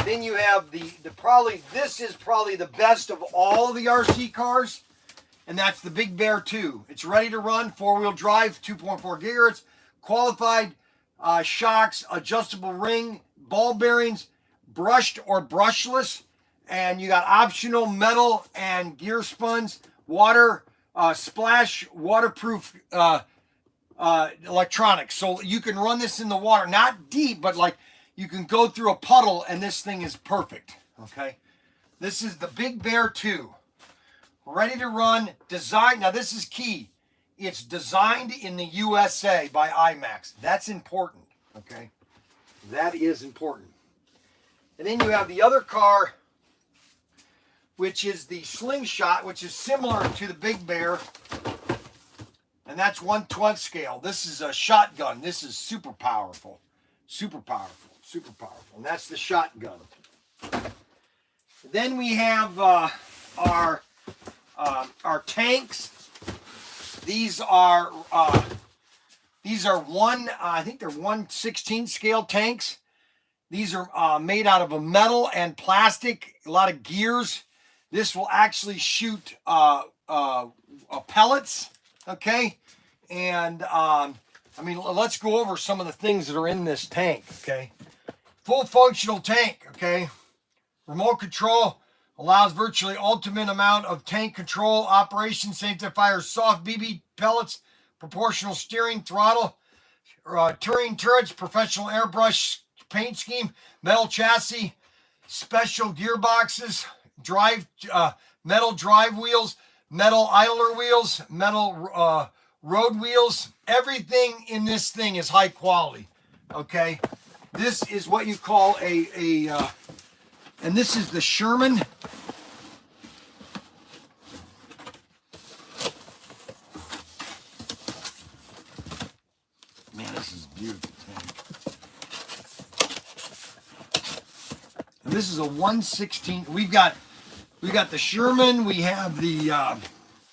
Then you have this is probably the best of all of the RC cars, and that's the Big Bear 2. It's ready to run, 4-wheel drive, 2.4 gigahertz, qualified shocks, adjustable ring, ball bearings, brushed or brushless, and you got optional metal and gear spuns, water splash, waterproof electronics. So you can run this in the water, not deep, but like you can go through a puddle, and this thing is perfect. Okay, this is the Big Bear 2, ready to run. Designed. Now this is key. It's designed in the USA by IMAX. That's important. Okay, that is important. And then you have the other car, which is the Slingshot, which is similar to the Big Bear, and that's 1/12 scale. This is a shotgun. This is super powerful, super powerful, super powerful, and that's the shotgun. Then we have our tanks. These are I think they're 1/16 scale tanks. These are made out of a metal and plastic. A lot of gears. This will actually shoot pellets, okay? And, I mean, let's go over some of the things that are in this tank, okay? Full functional tank, okay? Remote control allows virtually ultimate amount of tank control, operation, safety fires, soft BB pellets, proportional steering, throttle, touring turrets, professional airbrush paint scheme, metal chassis, special gearboxes, metal drive wheels, metal idler wheels, metal road wheels. Everything in this thing is high quality. Okay, this is what you call and this is the Sherman. Man, this is beautiful tank. And this is a 1/16. We've got the Sherman. We have the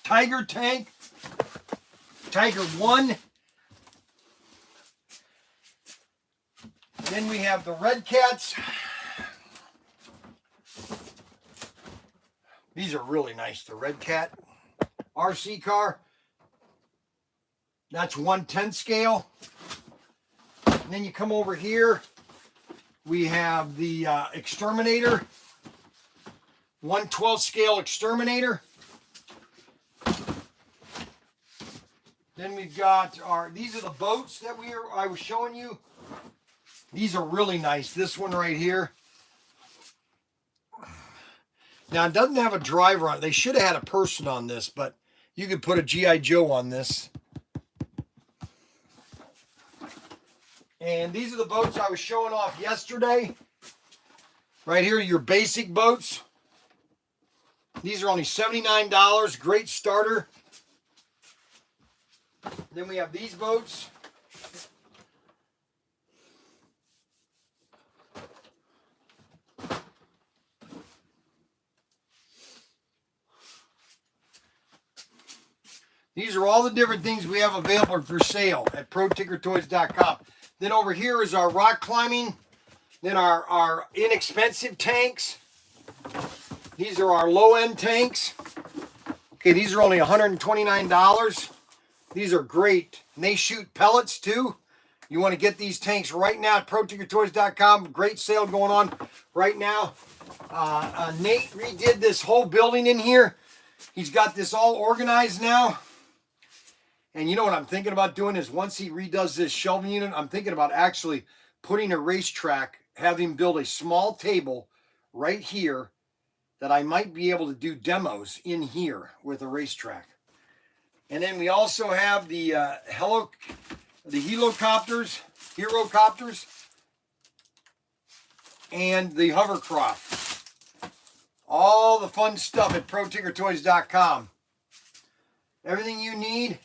Tiger tank, Tiger 1. Then we have the Red Cats. These are really nice. The Red Cat RC car. That's 1/10 scale. And then you come over here. We have the Exterminator. 1/12 scale Exterminator. Then we've got these are the boats that I was showing you. These are really nice. This one right here. Now it doesn't have a driver on it. They should have had a person on this, but you could put a G.I. Joe on this. And these are the boats I was showing off yesterday. Right here, your basic boats. These are only $79. Great starter. Then we have these boats. These are all the different things we have available for sale at ProTinkerToys.com. Then over here is our rock climbing. Then our inexpensive tanks. These are our low-end tanks. Okay, these are only $129. These are great. And they shoot pellets too. You want to get these tanks right now at ProTinkerToys.com. Great sale going on right now. Nate redid this whole building in here. He's got this all organized now. And you know what I'm thinking about doing is once he redoes this shelving unit, I'm thinking about actually putting a racetrack, having him build a small table right here that I might be able to do demos in here with a racetrack. And then we also have the helicopters, and the hovercraft. All the fun stuff at ProTinkerToys.com. Everything you need.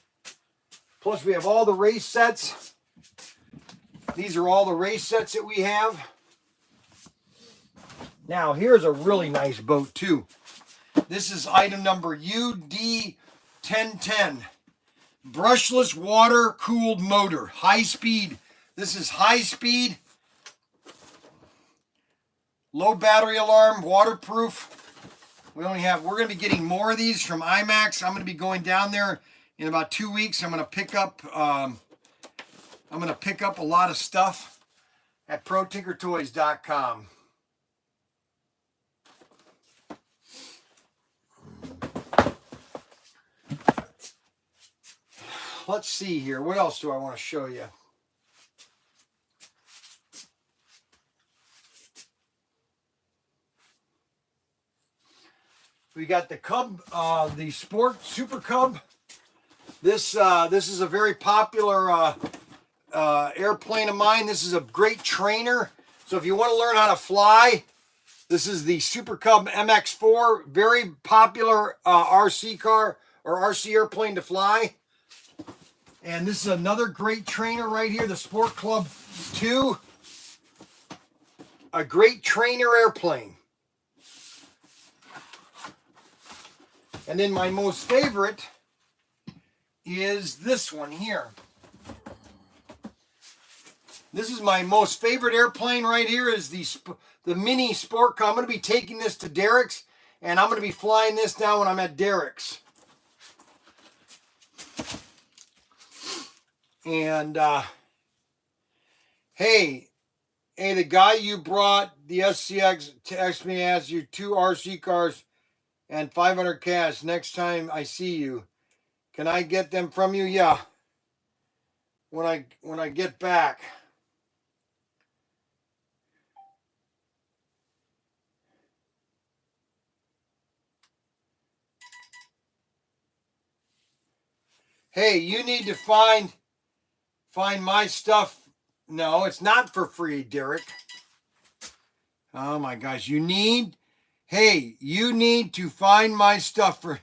Plus we have all the race sets. These are all the race sets that we have. Now here's a really nice boat too. This is item number UD1010. Brushless water cooled motor. High speed. This is high speed. Low battery alarm. Waterproof. We're going to be getting more of these from IMAX. I'm going to be going down there in about 2 weeks. I'm going to pick up a lot of stuff at ProTinkerToys.com. Let's see here. What else do I want to show you? We got the Cub, the Sport Super Cub. This is a very popular airplane of mine. This is a great trainer. So if you want to learn how to fly, this is the Super Cub MX4. Very popular RC car or RC airplane to fly. And this is another great trainer right here, the Sport Club 2. A great trainer airplane. And then my most favorite is this one here. This is my most favorite airplane right here is the mini Sport Club. I'm going to be taking this to Derek's, and I'm going to be flying this now when I'm at Derek's. And hey, the guy you brought the SCX text me, asked you 2 RC cars and 500 cash. Next time I see you, can I get them from you? Yeah. When I get back. Hey, you need to find my stuff. No, it's not for free, Derek. Oh my gosh, you need to find my stuff for...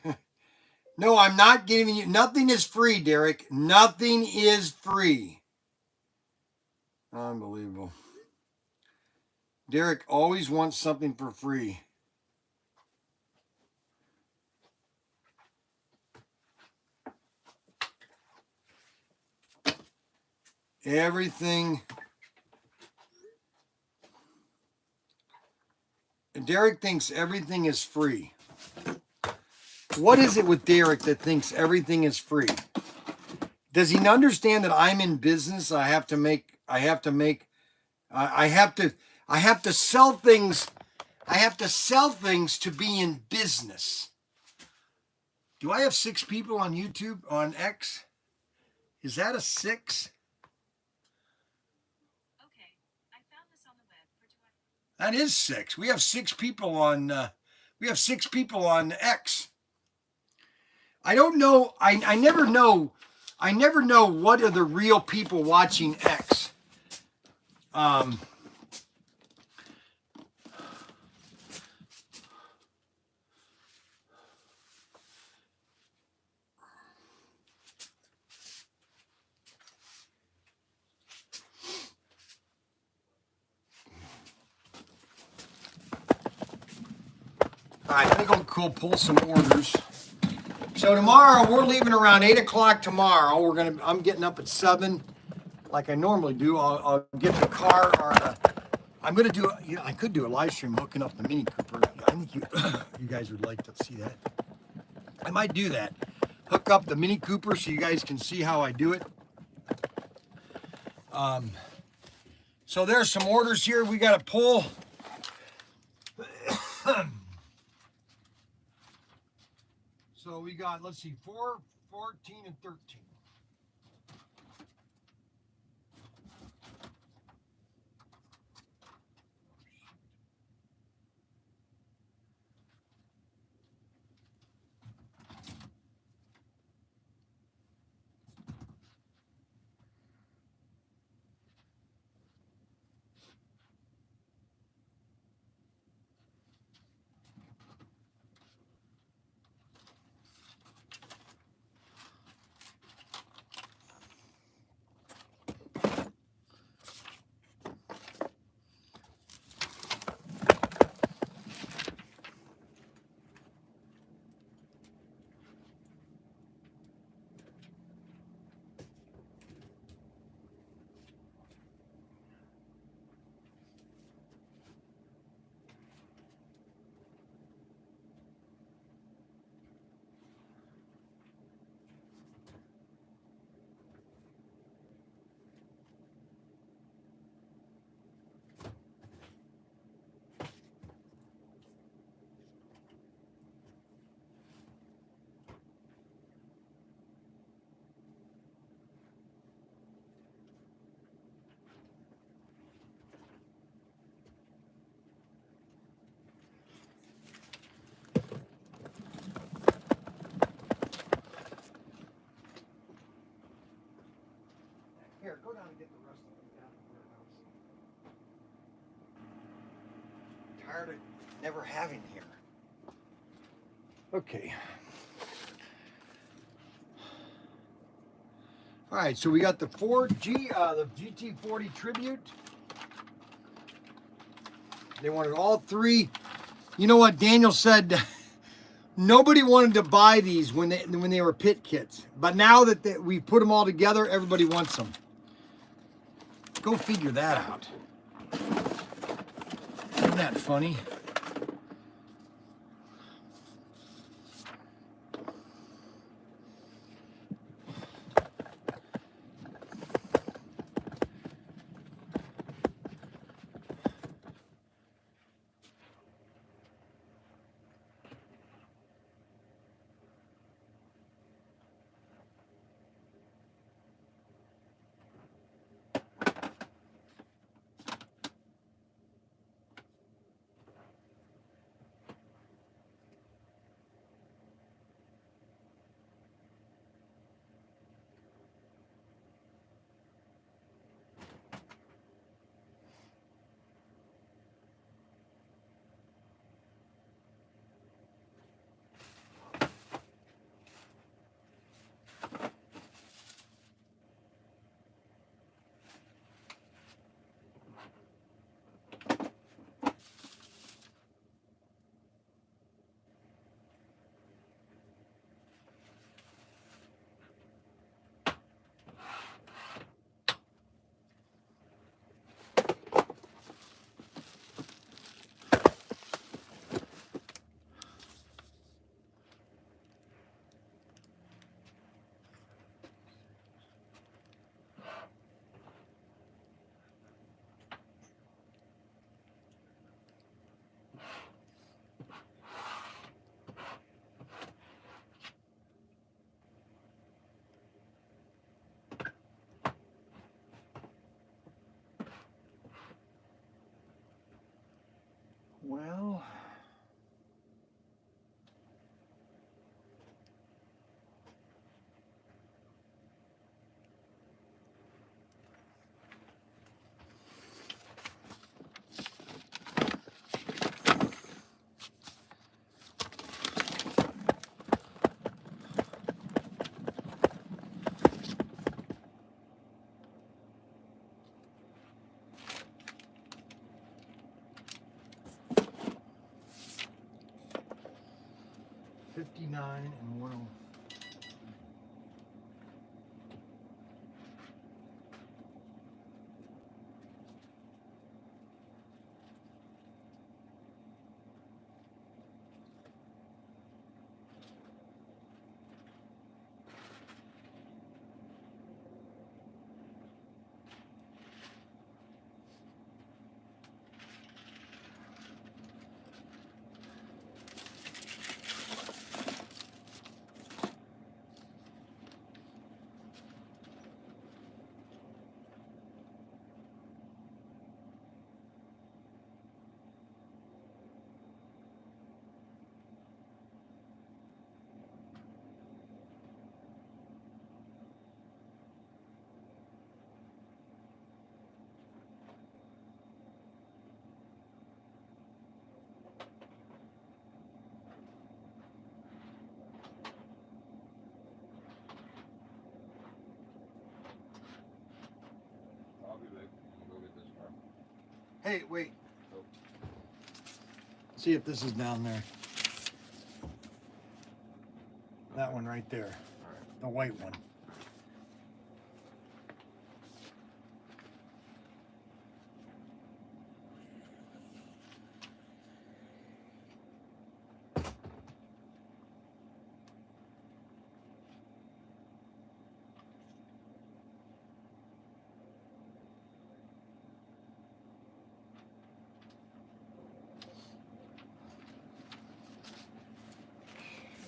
No, I'm not giving you... Nothing is free, Derek. Nothing is free. Unbelievable. Derek always wants something for free. Everything... Derek thinks everything is free. What is it with Derek that thinks everything is free? Does he understand that I'm in business? I have to sell things. I have to sell things to be in business. Do I have 6 people on YouTube, on X? Is that a 6? That is 6. We have 6 people on. We have 6 people on X. I don't know. I never know. I never know what are the real people watching X. All right, I'm gonna go pull some orders. So So tomorrow we're leaving around 8 o'clock tomorrow. I'm getting up at 7, like I normally do. I'll get the car, or I'm gonna do. I could do a live stream hooking up the Mini Cooper. I think you guys would like to see that. I might do that. Hook up the Mini Cooper so you guys can see how I do it. So there's some orders here we got to pull. So we got, let's see, 4, 14, and 13. Here, go down and get the rest of them down at the warehouse. Tired of never having here. Okay. All right, so we got the the GT40 Tribute. They wanted all 3. You know what Daniel said? Nobody wanted to buy these when they were pit kits, but now that we put them all together, everybody wants them. Go figure that out. Isn't that funny? Hey, wait. See if this is down there. That one right there. The white one.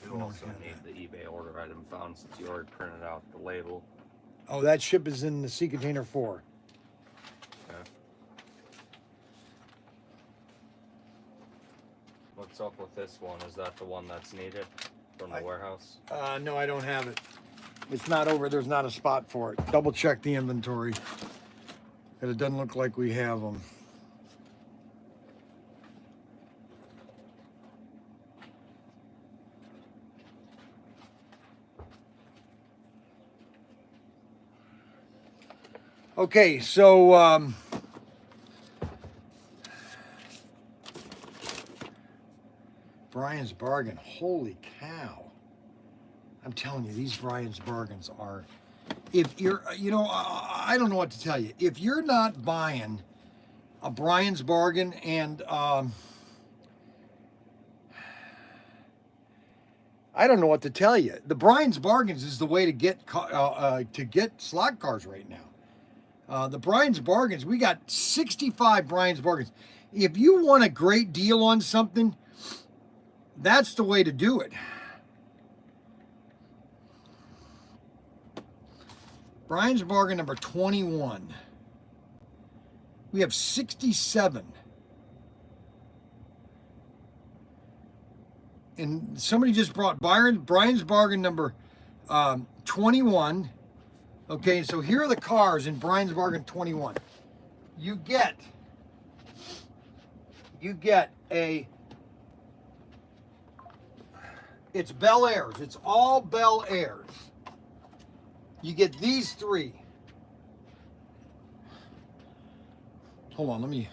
You also need the eBay order item found since you already printed out the label. Oh, that ship is in the sea container 4. Okay. What's up with this one? Is that the one that's needed from the warehouse? No, I don't have it. It's not over. There's not a spot for it. Double check the inventory. And it doesn't look like we have them. Okay, so Bryan's Bargain. Holy cow. I'm telling you, these Bryan's Bargains are, if you're, you know, I don't know what to tell you. If you're not buying a Bryan's Bargain and, I don't know what to tell you. The Bryan's Bargains is the way to get slot cars right now. The Bryan's Bargains, we got 65 Bryan's Bargains. If you want a great deal on something, that's the way to do it. Bryan's Bargain number 21. We have 67. And somebody just brought Bryan's Bargain number 21. Okay, so here are the cars in Bryan's Bargain 21. You get it's Bel Airs. It's all Bel Airs. You get these 3. Hold on, let me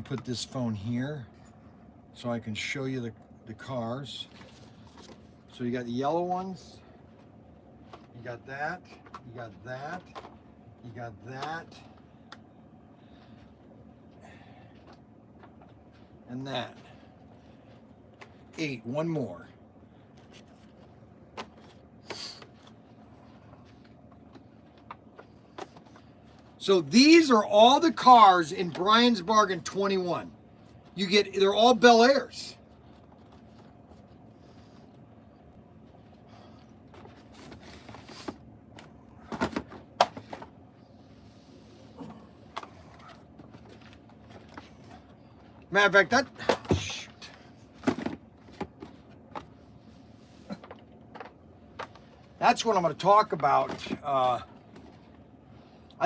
put this phone here so I can show you the cars. So you got the yellow ones, you got that, you got that, you got that, and that. 8, one more. So these are all the cars in Bryan's Bargain 21. They're all Bel Airs. Matter of fact, shoot. That's what I'm going to talk about. I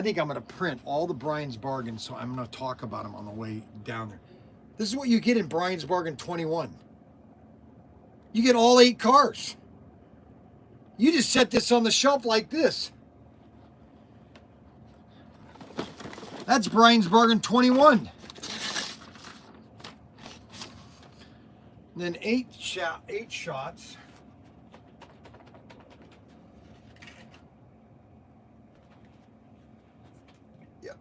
think I'm going to print all the Bryan's Bargains, so I'm going to talk about them on the way down there. This is what you get in Bryan's Bargain 21. You get all 8 cars. You just set this on the shelf like this. That's Bryan's Bargain 21. And then 8 shots. Yep.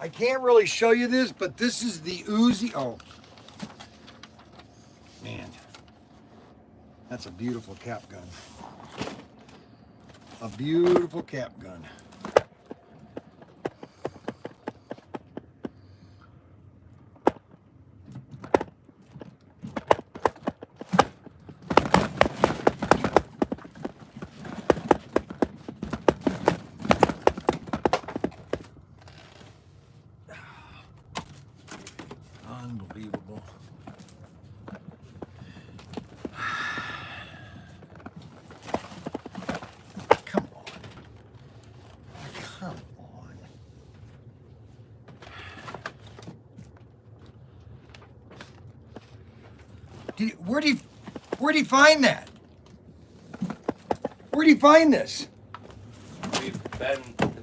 I can't really show you this, but this is the Uzi. Oh, man. That's a beautiful cap gun. A beautiful cap gun. Unbelievable. Where'd he find that? Where'd he find this?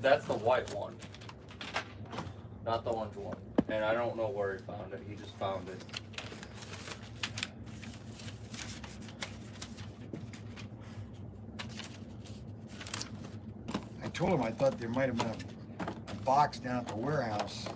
That's the white one. Not the orange one. And I don't know where he found it. He just found it. I told him I thought there might have been a box down at the warehouse.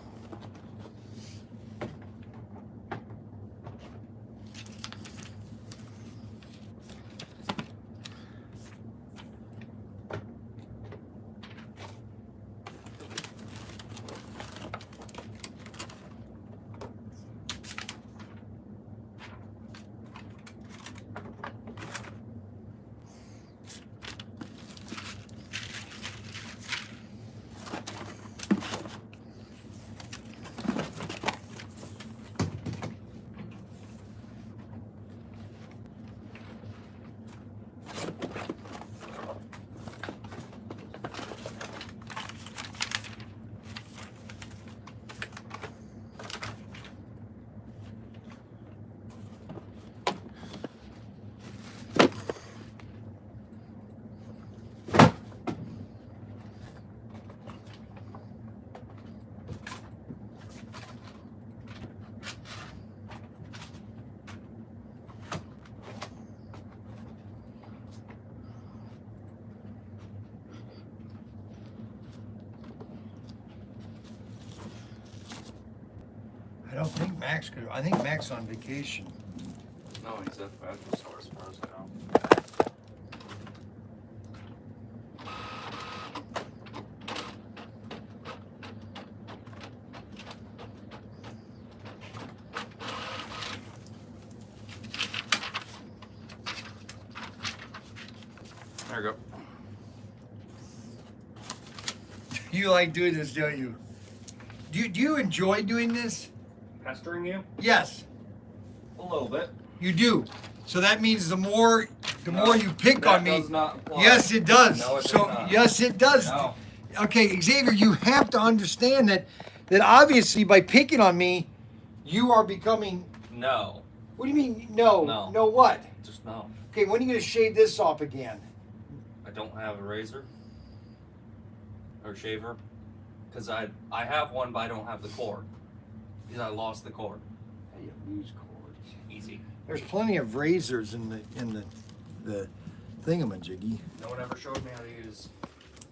I don't think Max could. I think Mac's on vacation. No, he's at the medical store as far as I know. There you go. You like doing this, don't you? Do you enjoy doing this? Pestering you? Yes, A little bit. you do. So that means the more you pick on me. Does not apply. Yes, it does. No, it does So not. yes, it does. No. Okay, Xavier, you have to understand that obviously by picking on me, you are becoming. No. What do you mean? No. No. No what? Just no. Okay, when are you gonna shave this off again? I don't have a razor or shaver because I have one, but I don't have the cord because I lost the cord. How do you lose cords? Easy. There's plenty of razors in the thingamajiggy. No one ever showed me how to use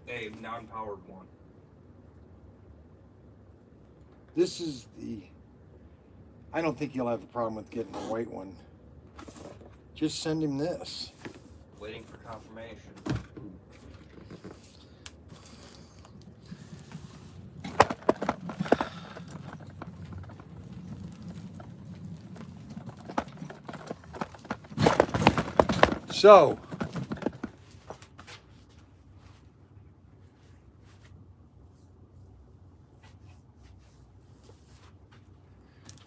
a non-powered one. This is the. I don't think you'll have a problem with getting a white one. Just send him this. Waiting for confirmation. So,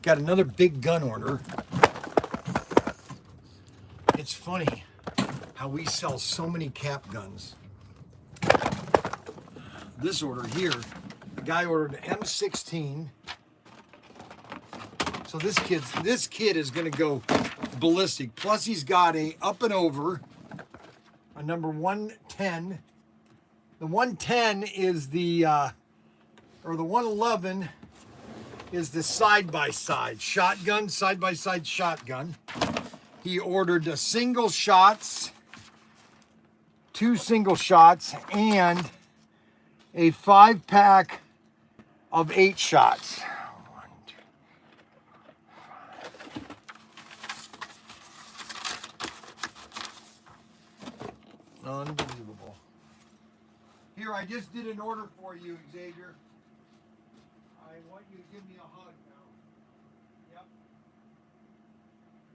got another big gun order. It's funny how we sell so many cap guns. This order here, the guy ordered an M16. So this kid is gonna go ballistic. Plus he's got a up and over, a number 110. The 110 is the, or the 111 is the side-by-side shotgun, side-by-side shotgun. He ordered a single shots, 2 single shots, and a 5-pack of 8 shots. Unbelievable. Here, I just did an order for you, Xavier. I want you to give me a hug now. Yep.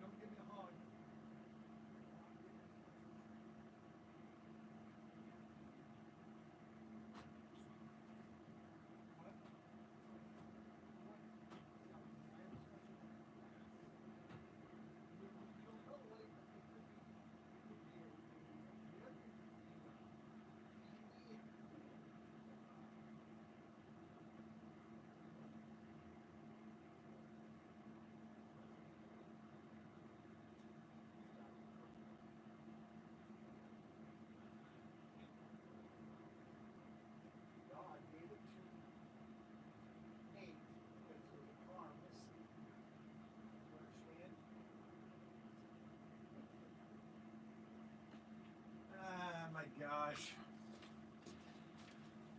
Don't give me a hug.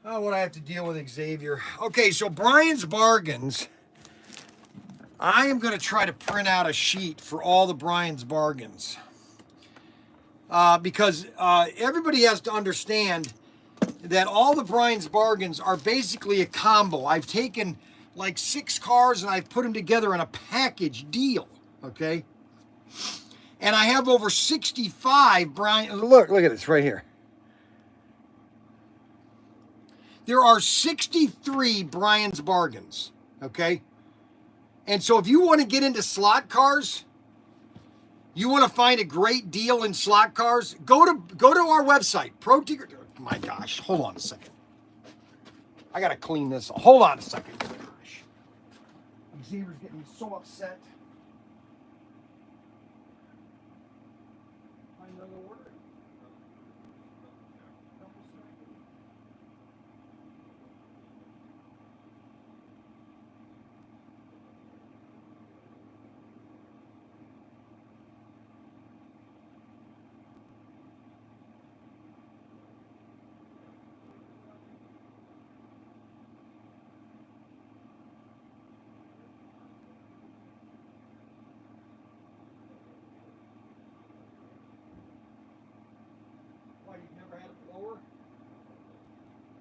Oh, what I have to deal with Xavier. Okay, so Bryan's Bargains. I am going to try to print out a sheet for all the Bryan's Bargains. Because everybody has to understand that all the Bryan's Bargains are basically a combo. I've taken like 6 cars and I've put them together in a package deal, okay? And I have over 65 Bryan. Look at this right here. There are 63 Bryan's Bargains, okay? And so if you want to get into slot cars, you want to find a great deal in slot cars, go to our website, ProTinkerToys. My gosh, hold on a second. I gotta clean this. Hold on a second. Gosh. Xavier's getting me so upset. Find another word. Why, you've never had a blower?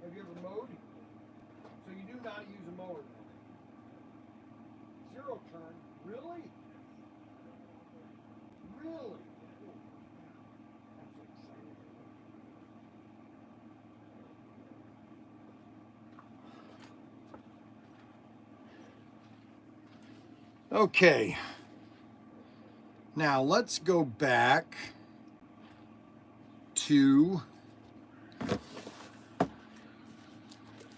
Have you ever mowed? So you do know how to use a mower then? Zero turn? Really? Really? That's exciting. Okay. Now let's go back to.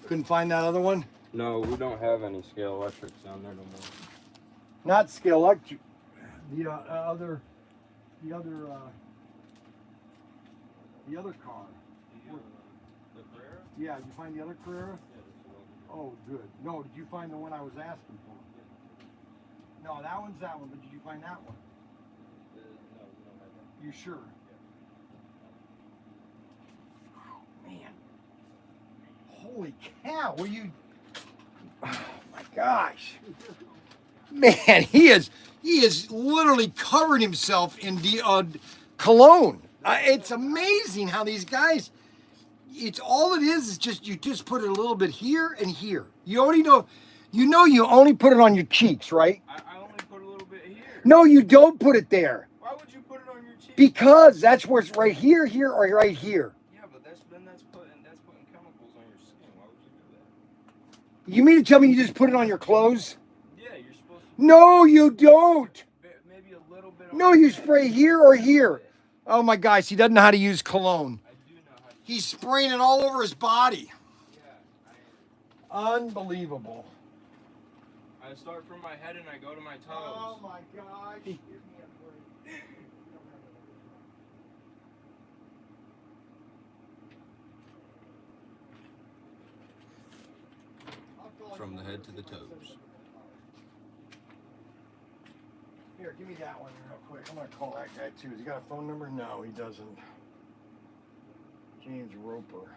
Couldn't find that other one? No, we don't have any scale electrics down there no more. Not scale electric. The other car. The Carrera? Yeah, did you find the other Carrera? Yeah, that's the one. Oh, good. No, did you find the one I was asking for? No, that one's that one, but did you find that one? No, we don't have that. You sure? Man. Holy cow, will you... Oh my gosh. Man, he is literally covered himself in cologne. It's amazing how these guys, it's all it is just, you just put it a little bit here and here. You only know, you only put it on your cheeks, right? I only put a little bit here. No, you don't put it there. Why would you put it on your cheek? Because that's where it's right here, here, or right here. Yeah, but that's putting chemicals on your skin. Why would you do that? You mean to tell me you just put it on your clothes? Yeah, you're supposed to. No, you don't. Maybe a little bit. No, you spray here or here. Oh my gosh, he doesn't know how to use cologne. I do know how to. He's spraying it all over his body. Yeah. Unbelievable. I start from my head and I go to my toes. Oh my gosh. Give me a break. From the head to the toes. Here, give me that one real quick. I'm going to call that guy too. Has he got a phone number? No, he doesn't. James Roper.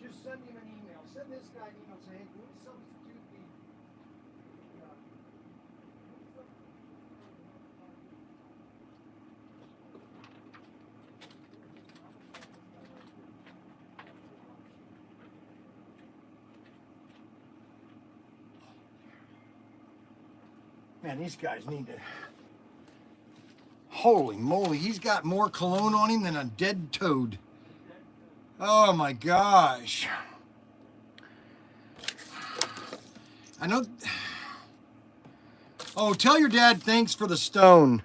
Just send him an email. Send this guy an email saying, hey, can we substitute the... Man, these guys need to... Holy moly, he's got more cologne on him than a dead toad. Oh my gosh. I know... Oh, tell your dad thanks for the stone.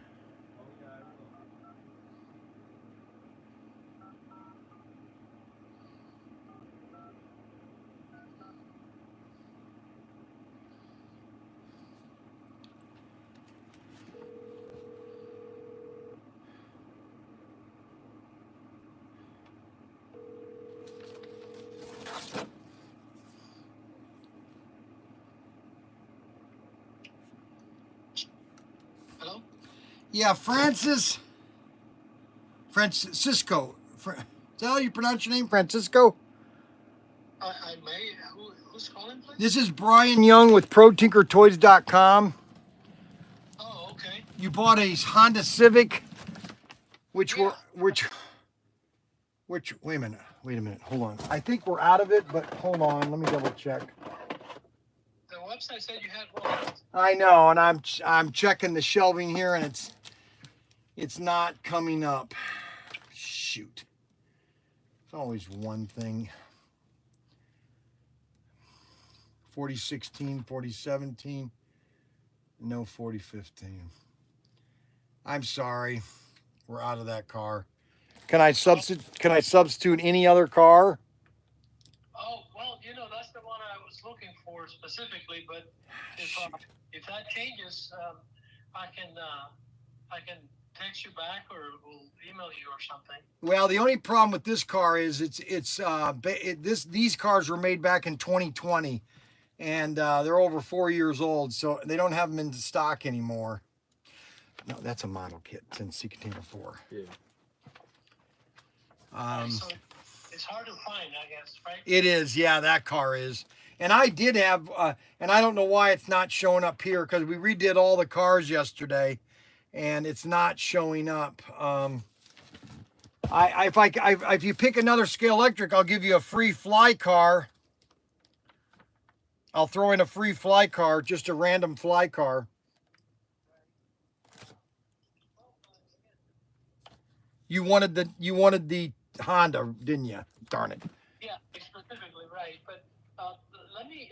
Yeah, Francisco. Is that how you pronounce your name, Francisco? I may. Who's calling, please? This is Bryan Young with ProTinkerToys.com. Oh, okay. You bought a Honda Civic, which Yeah. wait a minute, hold on. I think we're out of it, but hold on, let me double check. The website said you had one. I know, and I'm checking the shelving here, and it's not coming up. Shoot. It's always one thing. 4016, 4017, no 4015. I'm sorry, we're out of that car. Can I substitute any other car? Oh, well, that's the one I was looking for specifically. But if that changes, I can text you back or we'll email you or something. Well, the only problem with this car is these cars were made back in 2020, and they're over 4 years old, so they don't have them in stock anymore. No, that's a model kit. It's in C container 4. Yeah. So it's hard to find, I guess, right? It is, yeah, that car is. And I did have, and I don't know why it's not showing up here, because we redid all the cars yesterday, and it's not showing up. If you pick another Scale Electric, I'll give you a free fly car. I'll throw in a free fly car, just a random fly car. You wanted the Honda, didn't you? Darn it. Yeah, specifically, right. But let me.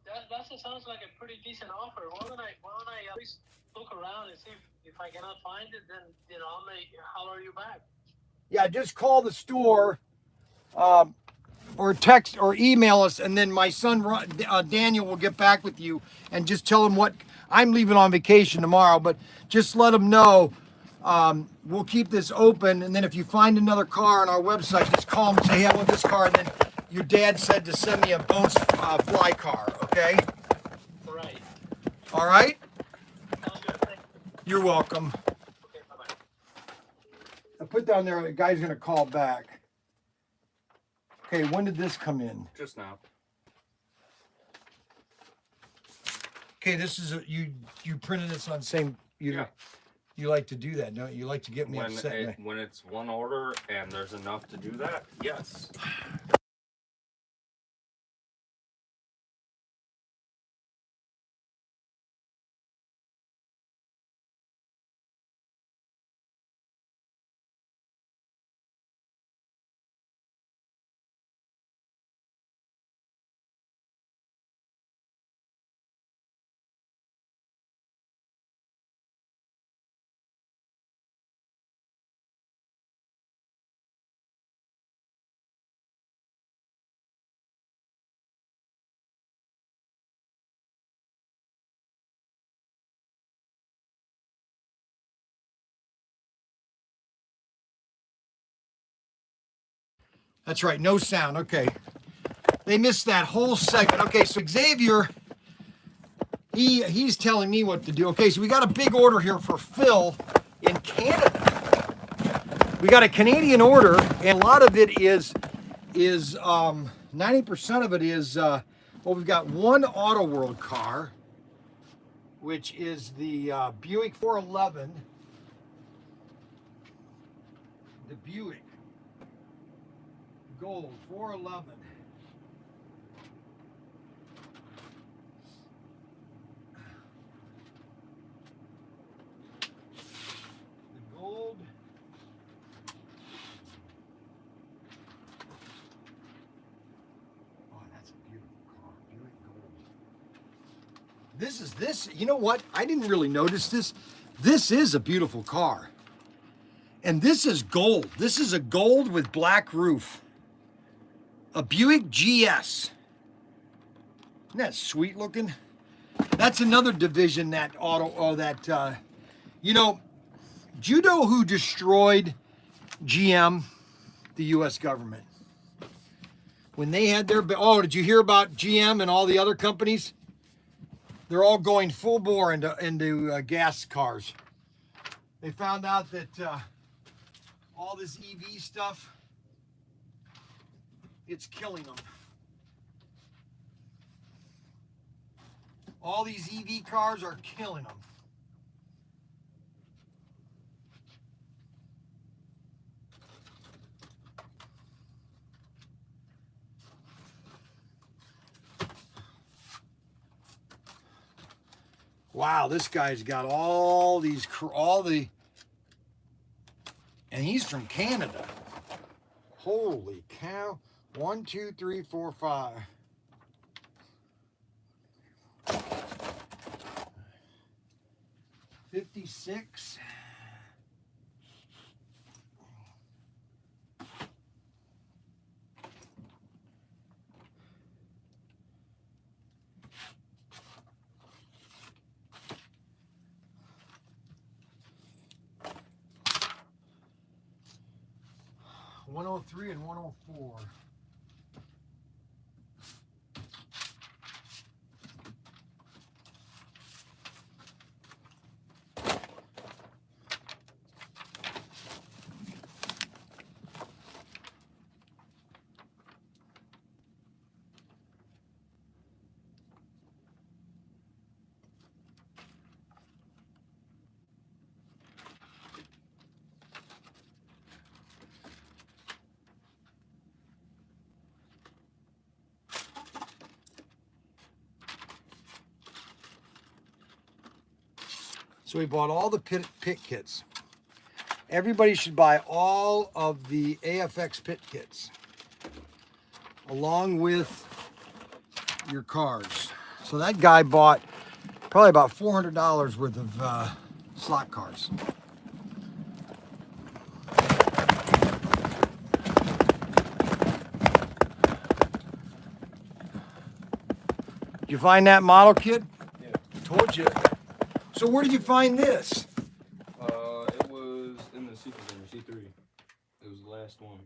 That sounds like a pretty decent offer. Why don't I at least look around and see if I cannot find it? Then I may holler you back. Yeah, just call the store, or text or email us, and then my son Daniel will get back with you and just tell him what. I'm leaving on vacation tomorrow, but just let him know. We'll keep this open, and then if you find another car on our website, just call him and say, hey, I want this car, and then your dad said to send me a bonus fly car, okay? Right. All right? Sounds good. Thank you. You're welcome. Okay, bye-bye. I put down there, the guy's going to call back. Okay, when did this come in? Just now. Okay, this is you printed this on same, Yeah. You like to do that, don't you? You like to get me upset. When it's one order and there's enough to do that, yes. That's right, no sound. Okay. They missed that whole segment. Okay, so Xavier, he's telling me what to do. Okay, so we got a big order here for Phil in Canada. We got a Canadian order, and a lot of it is 90% of it is well, we've got one Auto World car, which is the Buick 411. The Buick Gold 411. The gold. Oh, that's a beautiful car. Buick Gold. This. You know what? I didn't really notice this. This is a beautiful car. And this is gold. This is a gold with black roof. A Buick GS. Isn't that sweet looking? That's another division that do you know who destroyed GM? The U.S. government. When they had their, did you hear about GM and all the other companies? They're all going full bore into gas cars. They found out that all this EV stuff, it's killing them. All these EV cars are killing them. Wow, this guy's got all the, and he's from Canada. Holy cow. 1, 2, 3, 4, 5. 56. $103 and $104. So we bought all the pit kits. Everybody should buy all of the AFX pit kits along with your cars. So that guy bought probably about $400 worth of slot cars. Did you find that model kit? Yeah. Told you. So where did you find this? It was in the C container, C3. It was the last one.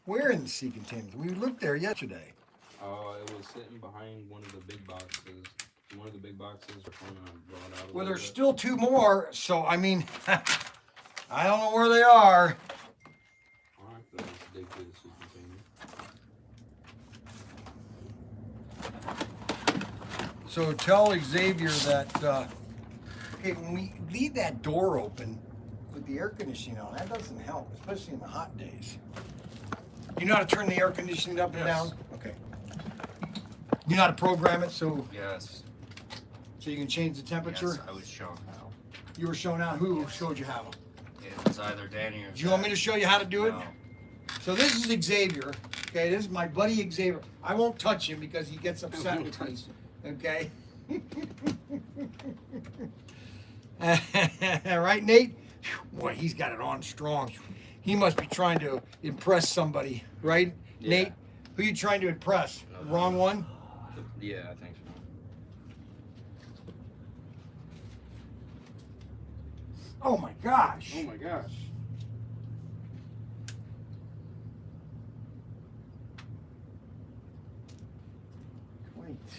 Where in the sea containers? We looked there yesterday. It was sitting behind one of the big boxes. One of the big boxes are kind of brought out. Well, there's still 2 more, so I mean, I don't know where they are. I'll have to dig through the C container. So tell Xavier that, hey, when we leave that door open with the air conditioning on, that doesn't help, especially in the hot days. You know how to turn the air conditioning up and down? Okay. You know how to program it so Yes. you can change the temperature? Yes, I was shown how. You were shown out. Who showed you how? It was either Danny or Do you want me to show you how to do it? No. So this is Xavier. Okay, this is my buddy Xavier. I won't touch him because he gets upset with me. Okay. Right, Nate? Boy, he's got it on strong. He must be trying to impress somebody, right? Yeah. Nate, who are you trying to impress? No. Wrong one? Yeah, I think so. Oh my gosh. Oh my gosh.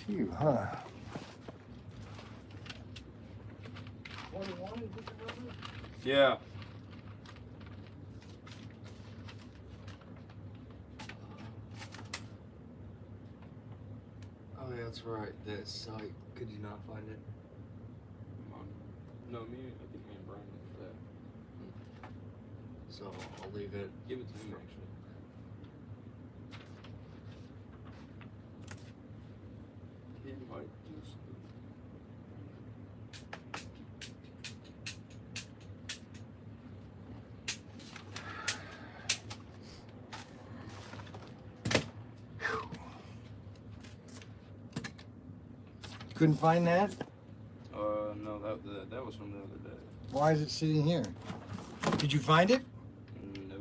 $22, huh? 21 is this the number? Yeah. Oh, yeah, that's right. That site. Could you not find it? No, I think me and Bryan did that. So I'll leave it. Give it to me, actually. It might just. Couldn't find that? No, that was from the other day. Why is it sitting here? Did you find it? No.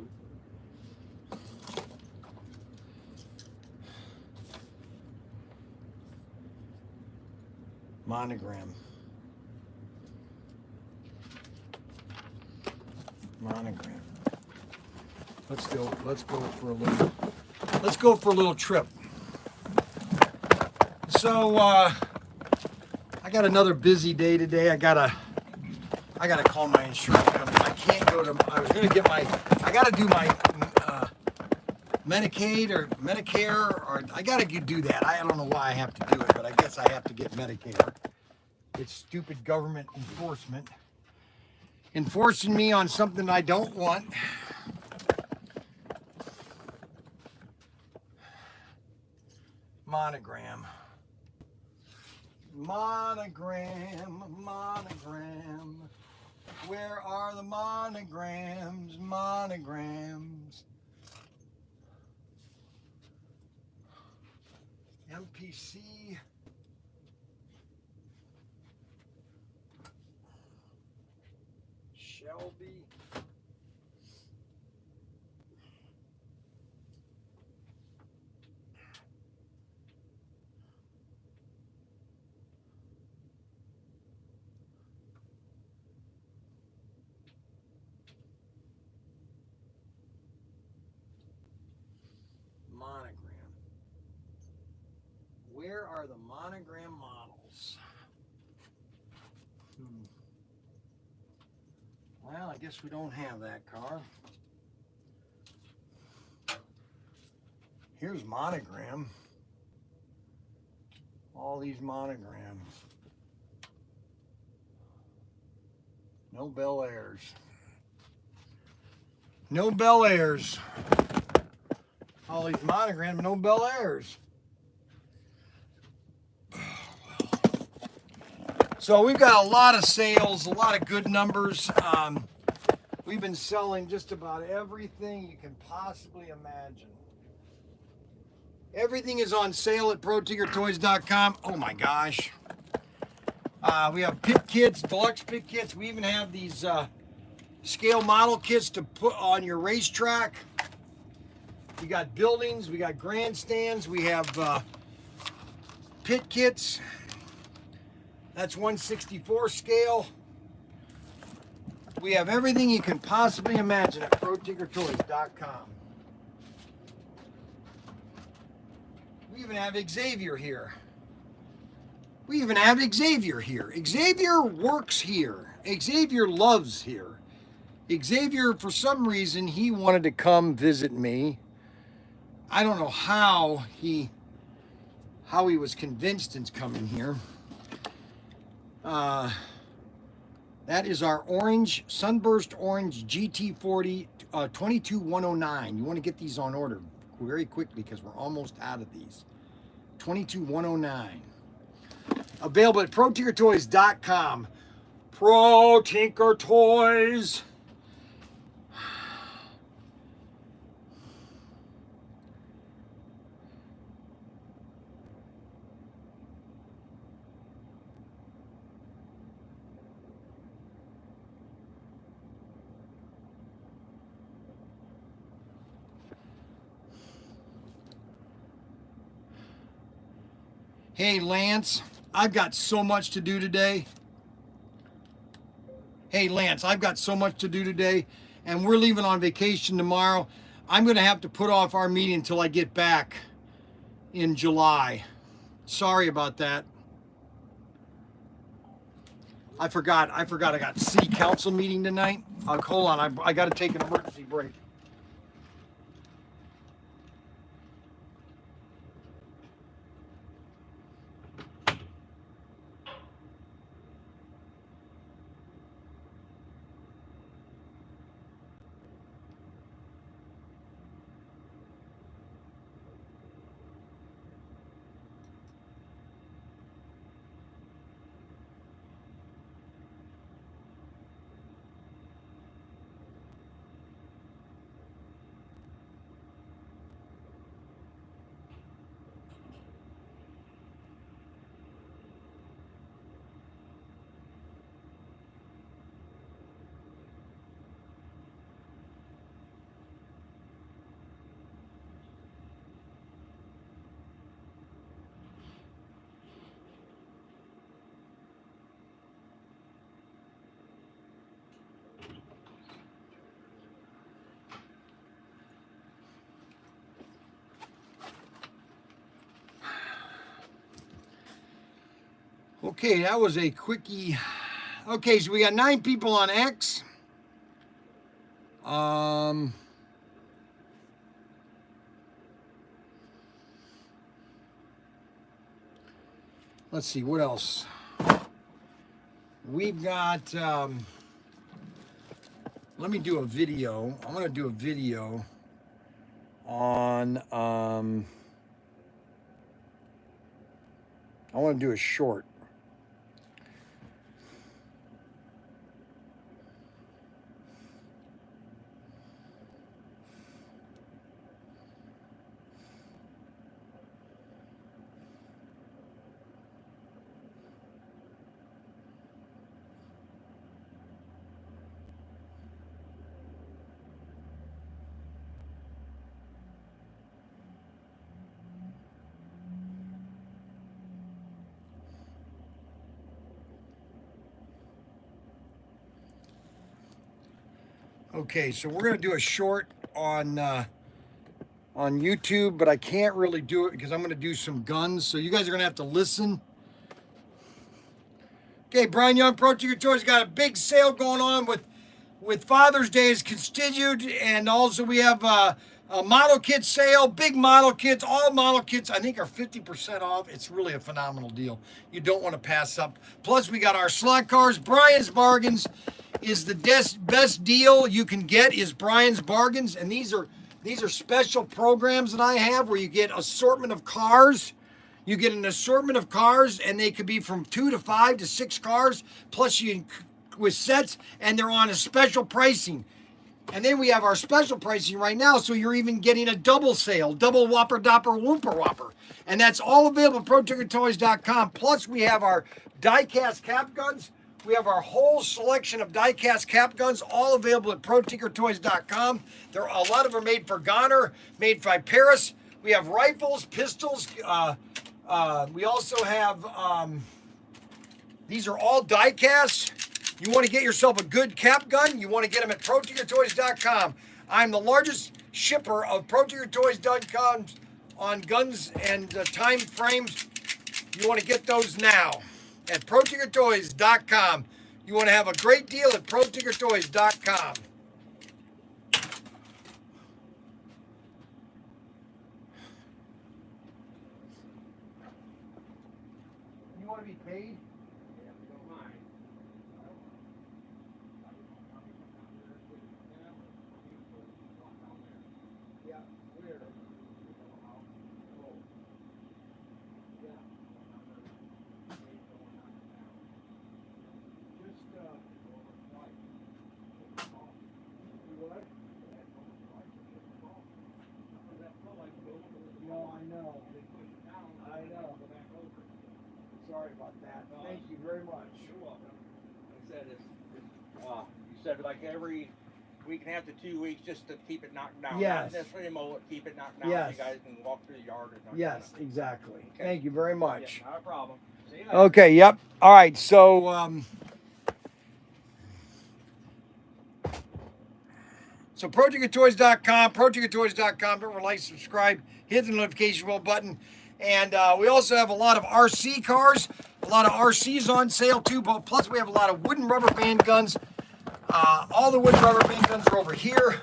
Monogram. Let's go for a little trip. So I got another busy day today. I I gotta call my insurance company. I can't go to. I was gonna get my. I gotta do my Medicaid or Medicare, or I gotta do that. I don't know why I have to do it, but I guess I have to get Medicare. It's stupid government enforcement enforcing me on something I don't want. Monogram. Monogram, monogram. Where are the monograms? Monograms. MPC. Shelby. Monogram. Where are the monogram models? Well, I guess we don't have that car. Here's monogram. All these monograms. No Bel Airs. No Bel Airs. All these monograms, no Bel Airs. So we've got a lot of sales, a lot of good numbers. We've been selling just about everything you can possibly imagine. Everything is on sale at ProTinkerToys.com. Oh my gosh. We have pit kits, deluxe pit kits. We even have these scale model kits to put on your racetrack. We got buildings, we got grandstands, we have pit kits. That's 1/64 scale. We have everything you can possibly imagine at ProTinkerToys.com. We even have Xavier here. We even have Xavier here. Xavier works here. Xavier loves here. Xavier, for some reason, he wanted to come visit me. I don't know how he was convinced into coming here. That is our orange, Sunburst Orange GT40 22109. You want to get these on order very quickly because we're almost out of these. 22109. Available at ProTinkerToys.com. Pro Tinker Toys. Hey, Lance, I've got so much to do today. Hey, Lance, I've got so much to do today, and we're leaving on vacation tomorrow. I'm going to have to put off our meeting until I get back in July. Sorry about that. I forgot I got city council meeting tonight. Hold on, I got to take an emergency break. Okay, that was a quickie Okay, so we got 9 people on X. Let's see, what else? We've got, let me do a video. I'm going to do a video on, I want to do a short. Okay, so we're gonna do a short on YouTube, but I can't really do it because I'm gonna do some guns. So you guys are gonna have to listen. Okay, Bryan Young, Pro Tinker Toys got a big sale going on with Father's Day is continued, and also we have a model kit sale, big model kits, all model kits I think are 50% off. It's really a phenomenal deal. You don't want to pass up. Plus we got our slot cars. Bryan's Bargains is the best deal you can get is Bryan's Bargains, and these are special programs that I have where you get assortment of cars. You get an assortment of cars, and they could be from 2 to 5 to 6 cars, plus you with sets, and they're on a special pricing. And then we have our special pricing right now, so you're even getting a double sale, double whopper dopper whooper whopper. And that's all available at ProTinkerToys.com. Plus we have our die-cast cap guns. We have our whole selection of die-cast cap guns, all available at ProTinkerToys.com. There are a lot of them made for Goner, made by Paris. We have rifles, pistols. We also have, these are all die-casts. You want to get yourself a good cap gun, you want to get them at ProTinkerToys.com. I'm the largest shipper of ProTinkerToys.com on guns and time frames. You want to get those now at ProTinkerToys.com. You want to have a great deal at ProTinkerToys.com. You want to be paid? Sorry about that. Thank you very much. You're welcome. Like I said, you said like every week and a half to 2 weeks just to keep it knocked down. Yes. Not necessarily mow it, keep it knocked down. Yes. So you guys can walk through the yard or something. Yes, exactly. Okay. Thank you very much. Yeah, not a problem. See you later. Okay, yep. All right, so so ProTinkerToys.com, ProTinkerToys.com, don't forget, like, subscribe, hit the notification bell button. And we also have a lot of RC cars, a lot of RCs on sale too, but plus we have a lot of wooden rubber band guns. All the wooden rubber band guns are over here.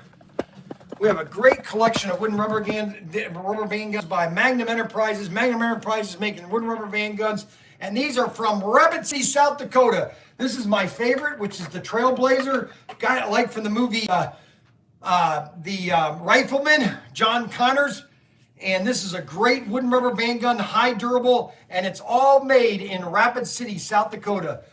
We have a great collection of wooden rubber band guns by Magnum Enterprises. Magnum Enterprises is making wooden rubber band guns. And these are from Rapid City, South Dakota. This is my favorite, which is the Trailblazer, guy I like from the movie Rifleman, John Connors. And this is a great wooden rubber band gun, high durable, and it's all made in Rapid City, South Dakota.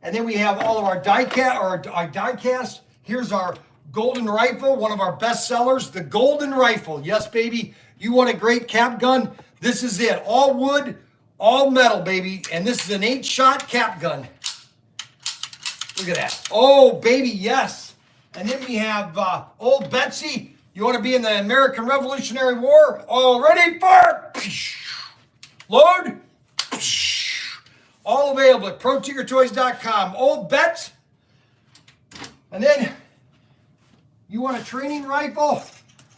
And then we have all of our die-cast. Here's our golden rifle, one of our best sellers, the golden rifle. Yes, baby, you want a great cap gun? This is it. All wood, all metal, baby. And this is an 8-shot cap gun. Look at that. Oh, baby, yes. And then we have Old Betsy. You want to be in the American Revolutionary War? All ready, fire! Load! All available at ProTinkerToys.com. Old Bet. And then you want a training rifle?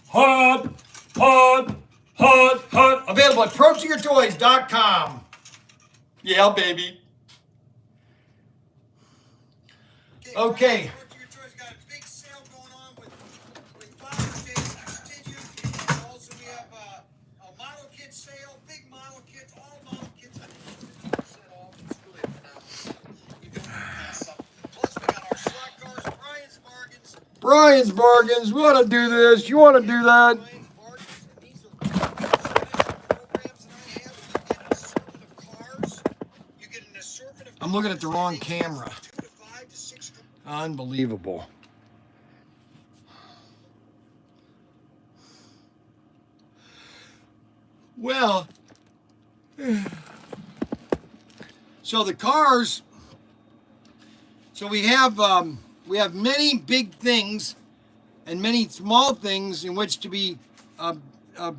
Hud. Available at ProTinkerToys.com. Yeah, baby. Okay. ProTinkerToys got a big sale going on with Father's Day continued. And also we have a model kit sale, big model kits, all model kits. I think 50% off. It's really a phenomenal. You don't want to pass up. Plus we got our slot cars, Bryan's bargains. Brian's bargains. We want to do this. You want to do that? Bryan's bargains, and these are programs that I have. You get an assortment of cars. You get an assortment of I'm looking at the cars. wrong They camera. 2 to 5 to 6 cars. Unbelievable. Well, so the cars. So we have many big things and many small things in which to be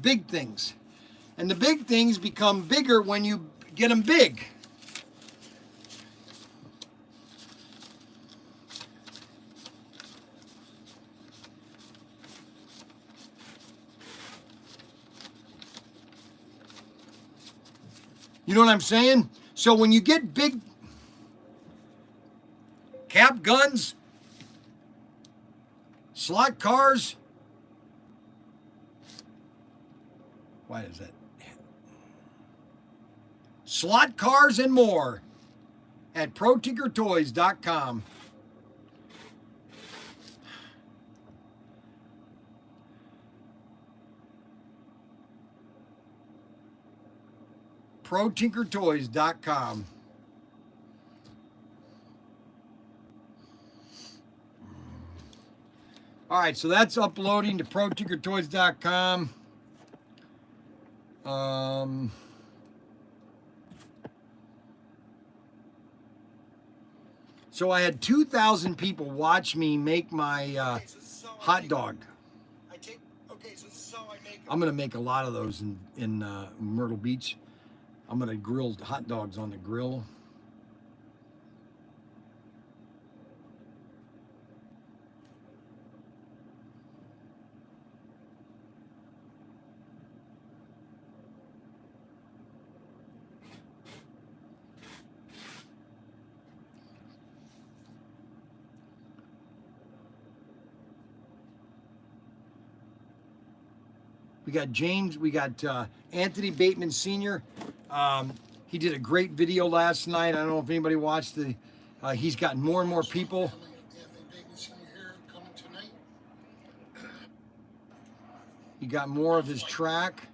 big things, and the big things become bigger when you get them big. You know what I'm saying? So when you get big cap guns, slot cars, why is that? Slot cars and more at ProTinkerToys.com. ProTinkerToys.com. All right, so that's uploading to ProTinkerToys.com. So I had 2,000 people watch me make my hot dog. Okay, so this is how I make them. I'm gonna make a lot of those in Myrtle Beach. I'm gonna grill hot dogs on the grill. We got James, we got Anthony Bateman Sr. He did a great video last night. I don't know if anybody watched the, he's gotten more and more people. He got more of his track.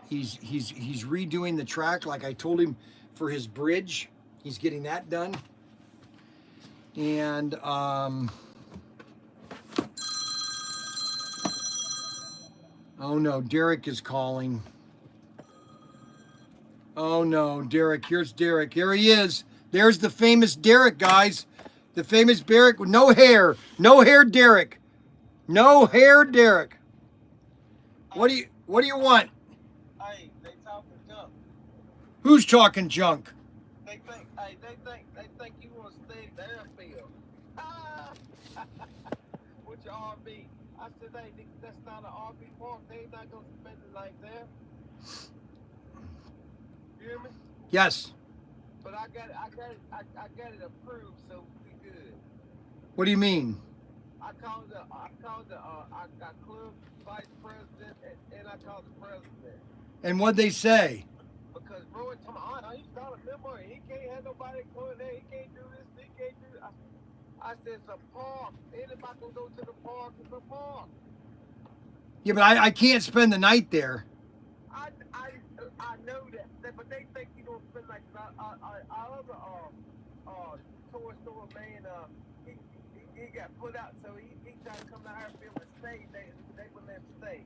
He's redoing the track like I told him for his bridge. He's getting that done. And oh no, Derek is calling. Oh no, Derek, here's Derek. Here he is. There's the famous Derek, guys. The famous Derek with no hair. No hair Derek. No hair Derek. What do you want? Hey, they talking junk. Who's talking junk? They think you want to stay at the airfield. With your RV. I said, hey, that's not an RV park. They not gonna spend it like that. You hear me? Yes. But I got it approved, so we good. What do you mean? I called the club vice president and I called the president. And what'd they say? Because Roy told me, oh, he's not a member. He can't have nobody going there. He can't do this. He can't do that. I said, it's a park. Anybody can go to the park. It's a park. Yeah, but I can't spend the night there. I know that, but they think you don't spend like our other toy store man. He got put out, so he tried to come to our field and stay. They wouldn't let him stay.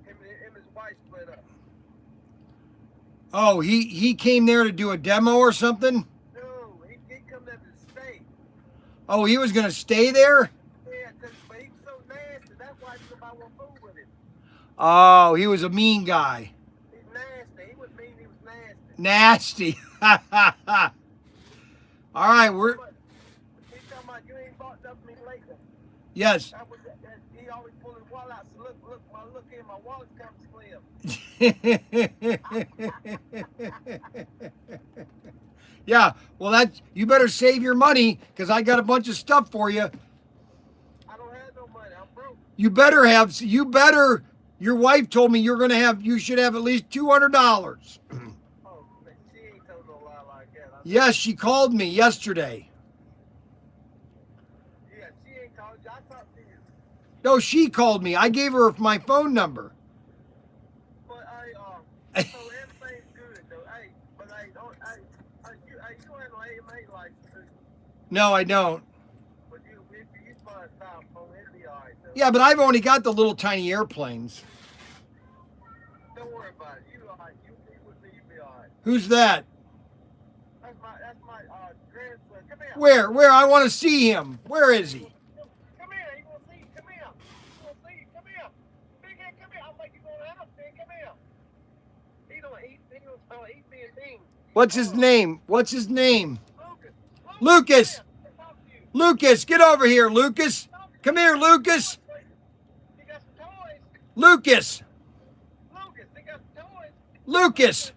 Him and his wife split up. Oh, he came there to do a demo or something? No, he come there to stay. Oh, he was gonna stay there? Yeah, but he was so nasty. That's why nobody want to fool with him. Oh, he was a mean guy. He's nasty. He was mean. He was nasty. Nasty. All right, we're. He's talking about you ain't bought nothing me lately. Yes. He always pull his wallet out. So look here, my wallet's kind of slim. Yeah, well, you better save your money because I got a bunch of stuff for you. I don't have no money. I'm broke. You better. Your wife told me you should have at least $200. Oh, man, she ain't told no lie like that. Yes, she called me yesterday. Yeah, she ain't called you. I talked to you. No, she called me. I gave her my phone number. But so everything's good though. Hey, but you don't have no AMA license. Do you? No, I don't. But you fun stop on it'll be all right though. Yeah, but I've only got the little tiny airplanes. Don't worry about it. You all right. You be with me. You be all right. Who's that? That's my grandson. Come here. Where? I want to see him. Where is he? Come here. You gonna see? Come here. You gonna see? Come here. Big head, come here. I'll make you go down. Big, come here. He gonna eat me and beans. What's his name? What's his name? Lucas. Lucas, get over here, Lucas. Come here, Lucas. He got some toys. Lucas. Lucas, they got some toys. Lucas.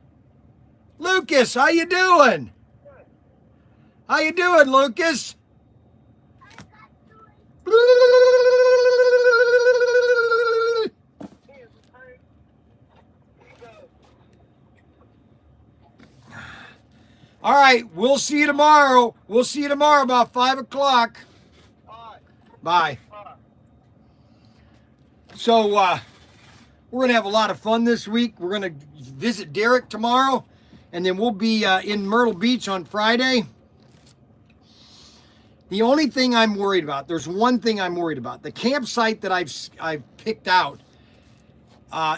Lucas, how you doing? How you doing, Lucas? All right, we'll see you tomorrow. We'll see you tomorrow about 5 o'clock. Bye. So we're going to have a lot of fun this week. We're going to visit Derek tomorrow, and then we'll be in Myrtle Beach on Friday. The only thing I'm worried about, there's one thing I'm worried about. The campsite that I've picked out,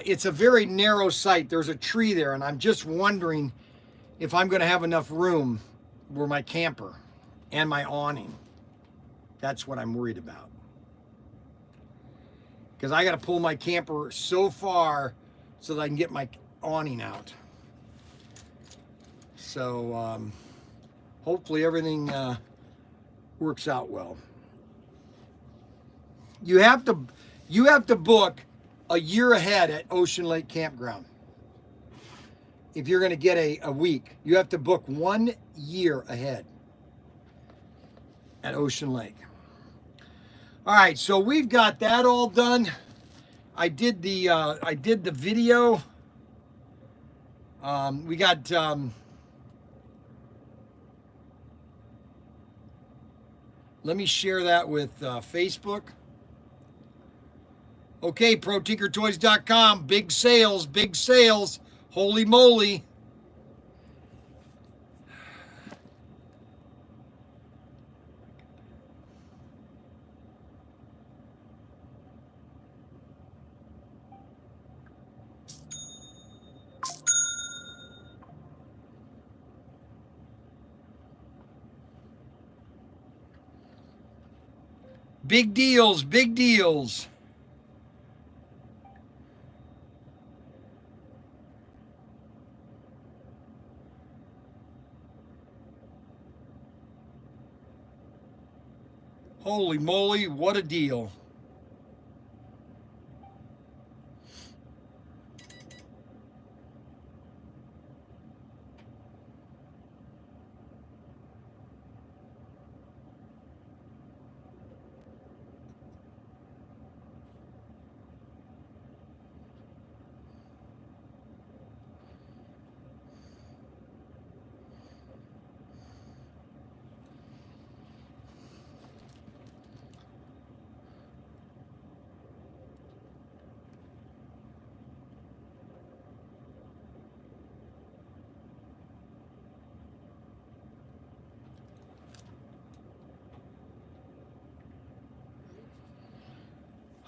it's a very narrow site. There's a tree there, and I'm just wondering if I'm going to have enough room for my camper and my awning. That's what I'm worried about. Because I got to pull my camper so far so that I can get my awning out. So hopefully everything works out well. You have to book a year ahead at Ocean Lake Campground. If you're going to get a week, you have to book 1 year ahead at Ocean Lake. All right, so we've got that all done. I did the video. We got let me share that with Facebook. Okay, ProTinkerToys.com. Big sales, big sales. Holy moly. Big deals, big deals. Holy moly, what a deal.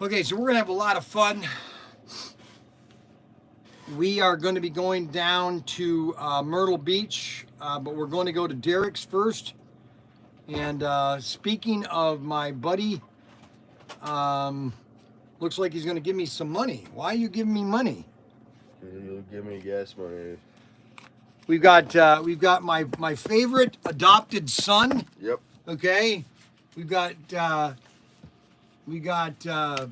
Okay, so we're going to have a lot of fun. We are going to be going down to Myrtle Beach, but we're going to go to Derek's first. And speaking of my buddy, looks like he's going to give me some money. Why are you giving me money? You'll give me gas money. We've got my favorite adopted son. Yep. Okay, we got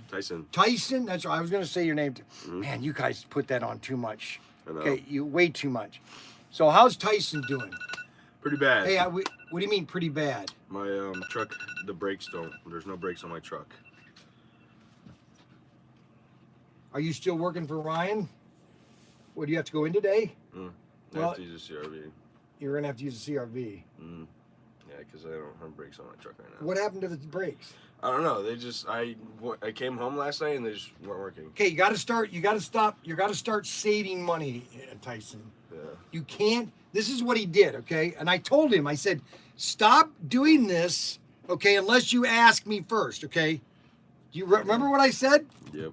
Tyson. Tyson. That's right. I was going to say your name. Man, you guys put that on too much. I know. Okay, you way too much. So how's Tyson doing? Pretty bad. Hey, what do you mean pretty bad? My truck, the brakes don't. There's no brakes on my truck. Are you still working for Ryan? What, do you have to go in today? I Well- have to use a CRV. You're gonna have to use a CRV. Yeah, because I don't have brakes on my truck right now. What happened to the brakes? I don't know. They just I came home last night and they just weren't working. Okay, you got to start. You got to stop. You got to start saving money, Tyson. Yeah. You can't. This is what he did. Okay, and I told him. I said, stop doing this. Okay, unless you ask me first. Okay. Do you remember what I said? Yep.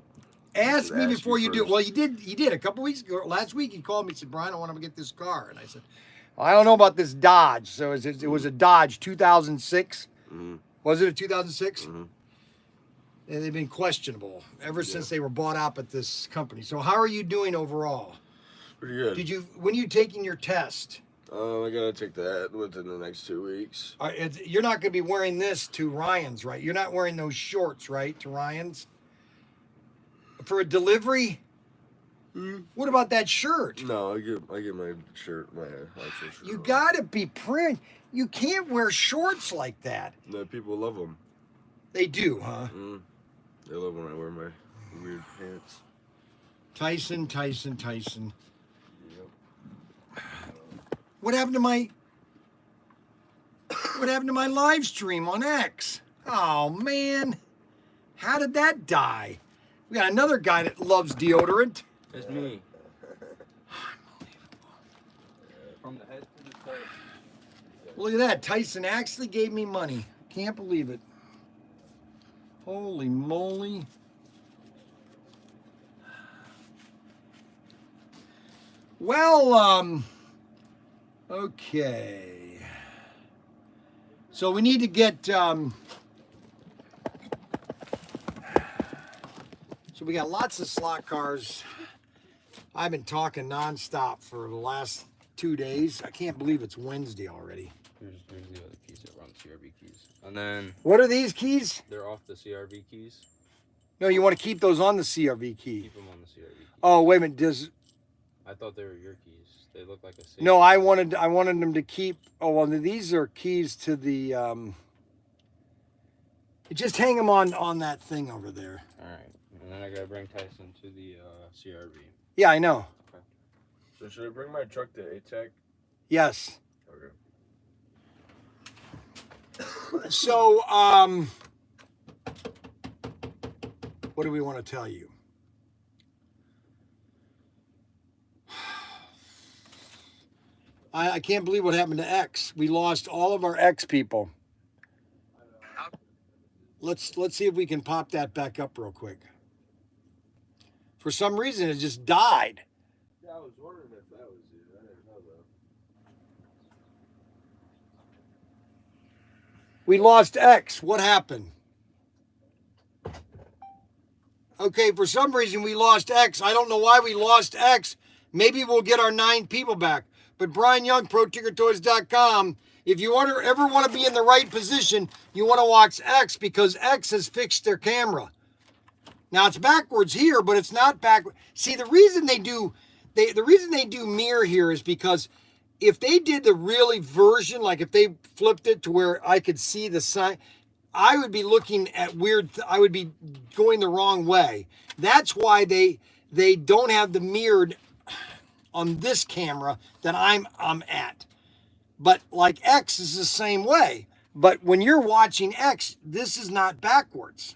Ask me Ask before you you do it. first. Well, you did. You did a couple weeks ago. Last week he called me and said, Brian, I want to get this car, and I said, I don't know about this Dodge. So it was a Dodge 2006. Was it a 2006? And they've been questionable ever since they were bought out at this company. So how are you doing overall? Pretty good. When are you taking your test? I gotta take that within the next 2 weeks. You're not going to be wearing this to Ryan's, right? You're not wearing those shorts, right, to Ryan's? For a delivery? What about that shirt? No, I get my shirt, my actual shirt. You on. got to be print. You can't wear shorts like that. The people love them. They do, huh? They love when I wear my weird pants. Tyson. Yep. What happened to my live stream on X? Oh man. How did that die? We got another guy that loves deodorant. It's me. From the head to the toe. Look at that. Tyson actually gave me money. Can't believe it. Holy moly. Well, okay. So we need to get, so we got lots of slot cars. I've been talking nonstop for the last 2 days. I can't believe it's Wednesday already. Here's the other keys that run CRV keys. And then What are these keys? they're off the CRV keys. No, you want to keep those on the CRV key. Keep them on the CRV keys. Oh, wait a minute. I thought they were your keys. They look like a safe. No, I wanted them to keep. Oh, well, these are keys to the. Just hang them on that thing over there. All right. And then I gotta bring Tyson to the CRV. Yeah, I know. So should I bring my truck to ATEC? Yes. Okay. So, what do we want to tell you? I can't believe what happened to X. We lost all of our X people. Let's see if we can pop that back up real quick. For some reason, it just died. Yeah, I was wondering if that was you. I didn't know that. We lost X. What happened? Okay, for some reason we lost X. I don't know why we lost X. Maybe we'll get our 9 people back. But Bryan Young, ProTinkerToys.com, if you ever want to be in the right position, you want to watch X because X has fixed their camera. Now it's backwards here, but it's not backward. See, the reason they do mirror here is because if they did the really version, like if they flipped it to where I could see the sign, I would be looking at weird. I would be going the wrong way. That's why they don't have the mirrored on this camera that I'm at. But like X is the same way. But when you're watching X, this is not backwards.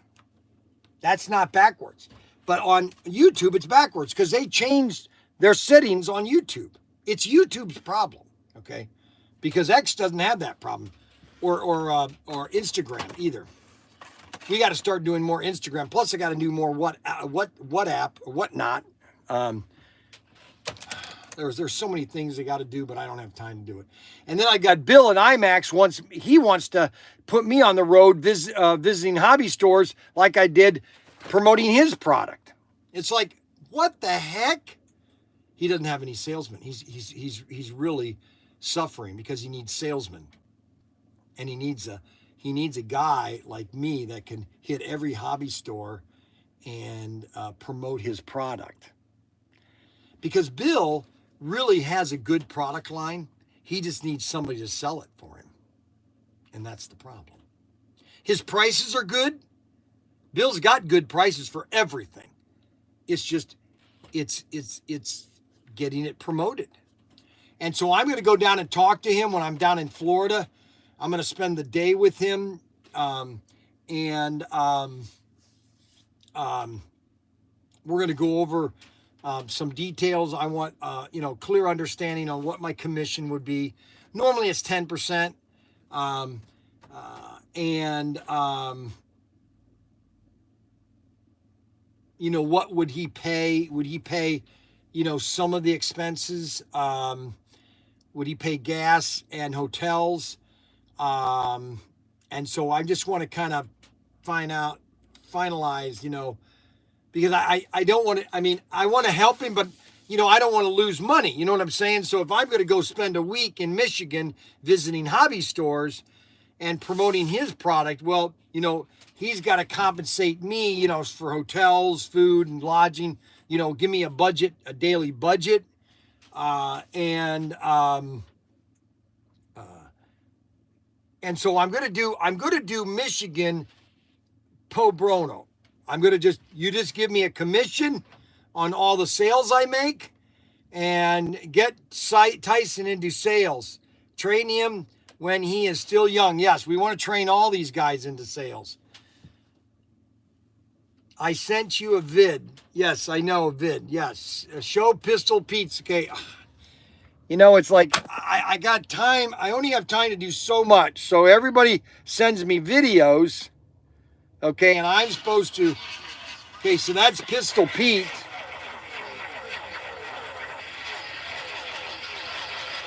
That's not backwards. But on YouTube, it's backwards because they changed their settings on YouTube. It's YouTube's problem, okay? Because X doesn't have that problem, or Instagram either. We got to start doing more Instagram. Plus, I got to do more what app or whatnot. There's so many things I got to do, but I don't have time to do it. And then I got Bill at IMAX. He wants to put me on the road visiting hobby stores like I did promoting his product. It's like, what the heck? He doesn't have any salesmen. He's really suffering because he needs salesmen, and he needs a guy like me that can hit every hobby store and promote his product. Because Bill really has a good product line. He just needs somebody to sell it for him. And that's the problem. His prices are good. Bill's got good prices for everything. It's just, it's getting it promoted. And so I'm going to go down and talk to him when I'm down in Florida. I'm going to spend the day with him. We're going to go over some details. I want, clear understanding on what my commission would be. Normally it's 10%. What would he pay? Would he pay, some of the expenses? Would he pay gas and hotels? And so I just want to kind of finalize, because I don't want to, I want to help him, but, I don't want to lose money. You know what I'm saying? So if I'm going to go spend a week in Michigan visiting hobby stores and promoting his product, well, he's got to compensate me, for hotels, food, and lodging, give me a budget, a daily budget. And so I'm going to do Michigan pro bono. You just give me a commission on all the sales I make and get Tyson into sales. Train him when he is still young. Yes, we want to train all these guys into sales. I sent you a vid. Yes, I know a vid. Yes. Show Pistol Pete's. Okay. It's like I got time. I only have time to do so much. So everybody sends me videos. Okay. And I'm supposed to. Okay. So that's Pistol Pete.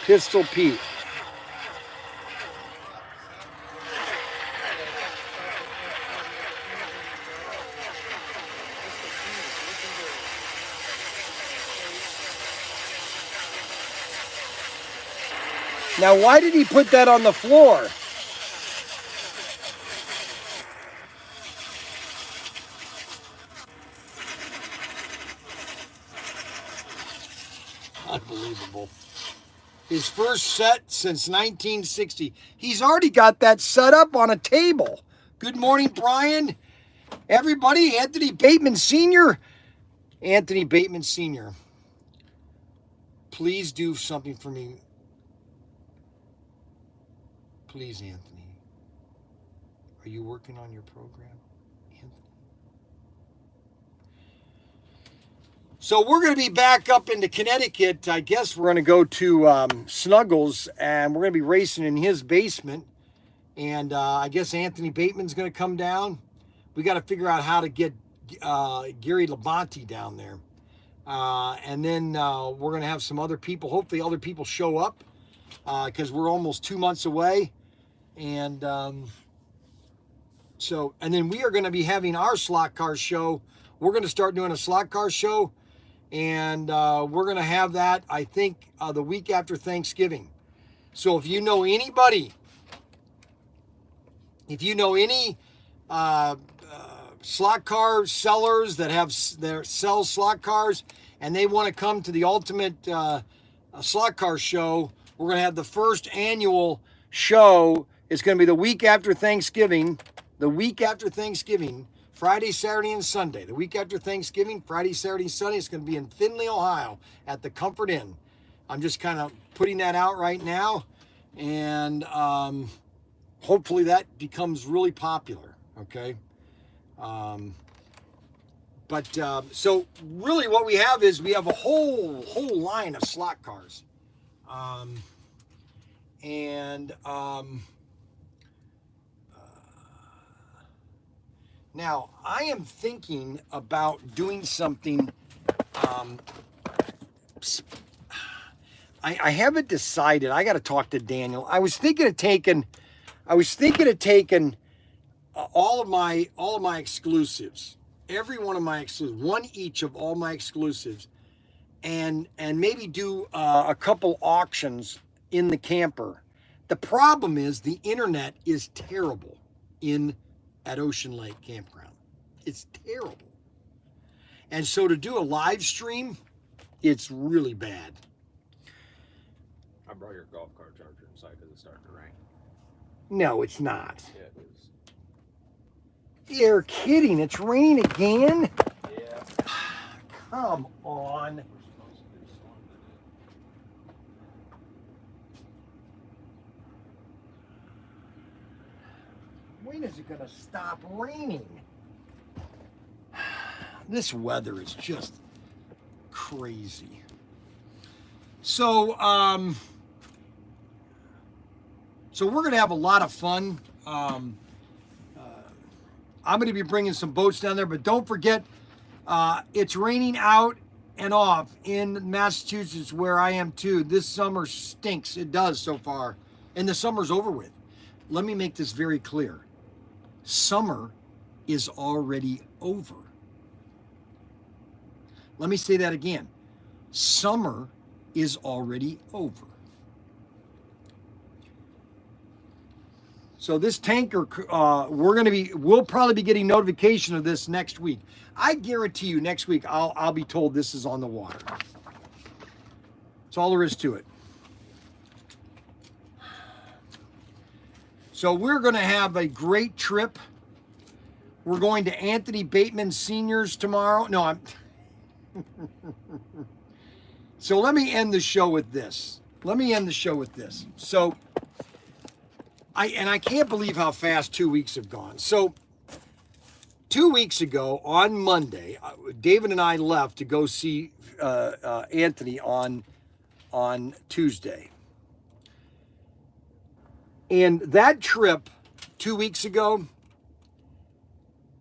Pistol Pete. Now, why did he put that on the floor? Unbelievable. His first set since 1960. He's already got that set up on a table. Good morning, Bryan. Everybody, Anthony Bateman Sr. Anthony Bateman Sr. Please do something for me. Please, Anthony. Are you working on your program, Anthony? So we're going to be back up into Connecticut. I guess we're going to go to Snuggles, and we're going to be racing in his basement. And I guess Anthony Bateman's going to come down. We got to figure out how to get Gary Labonte down there. And then we're going to have some other people. Hopefully other people show up because we're almost 2 months away. And and then we are going to be having our slot car show. We're going to start doing a slot car show. And we're going to have that, I think, the week after Thanksgiving. So if you know anybody, if you know any slot car sellers that sell slot cars and they want to come to the Ultimate Slot Car Show, we're going to have the first annual show. It's going to be the week after Thanksgiving. The week after Thanksgiving. Friday, Saturday, and Sunday. The week after Thanksgiving, Friday, Saturday, and Sunday. It's going to be in Findlay, Ohio at the Comfort Inn. I'm just kind of putting that out right now. And hopefully that becomes really popular. Okay. So really what we have is we have a whole line of slot cars. Now, I am thinking about doing something. I haven't decided. I got to talk to Daniel. I was thinking of taking all of my exclusives, every one of my exclusives, one each of all my exclusives, and maybe do a couple auctions in the camper. The problem is the internet is terrible at Ocean Lake Campground. It's terrible. And so to do a live stream, it's really bad. I brought your golf cart charger inside because it's starting to rain. No, it's not. Yeah, it is. You're kidding. It's raining again? Yeah. Come on. We're supposed to do storm today. When is it going to stop raining? This weather is just crazy. So, so we're going to have a lot of fun. I'm going to be bringing some boats down there, but don't forget, it's raining out and off in Massachusetts where I am too. This summer stinks. It does so far. And the summer's over with. Let me make this very clear. Summer is already over. Let me say that again. Summer is already over. So this tanker, we'll probably be getting notification of this next week. I guarantee you next week I'll be told this is on the water. That's all there is to it. So we're going to have a great trip. We're going to Anthony Bateman Senior's tomorrow. No, I'm... So let me end the show with this. So I can't believe how fast 2 weeks have gone. So 2 weeks ago on Monday, David and I left to go see Anthony on Tuesday. And that trip 2 weeks ago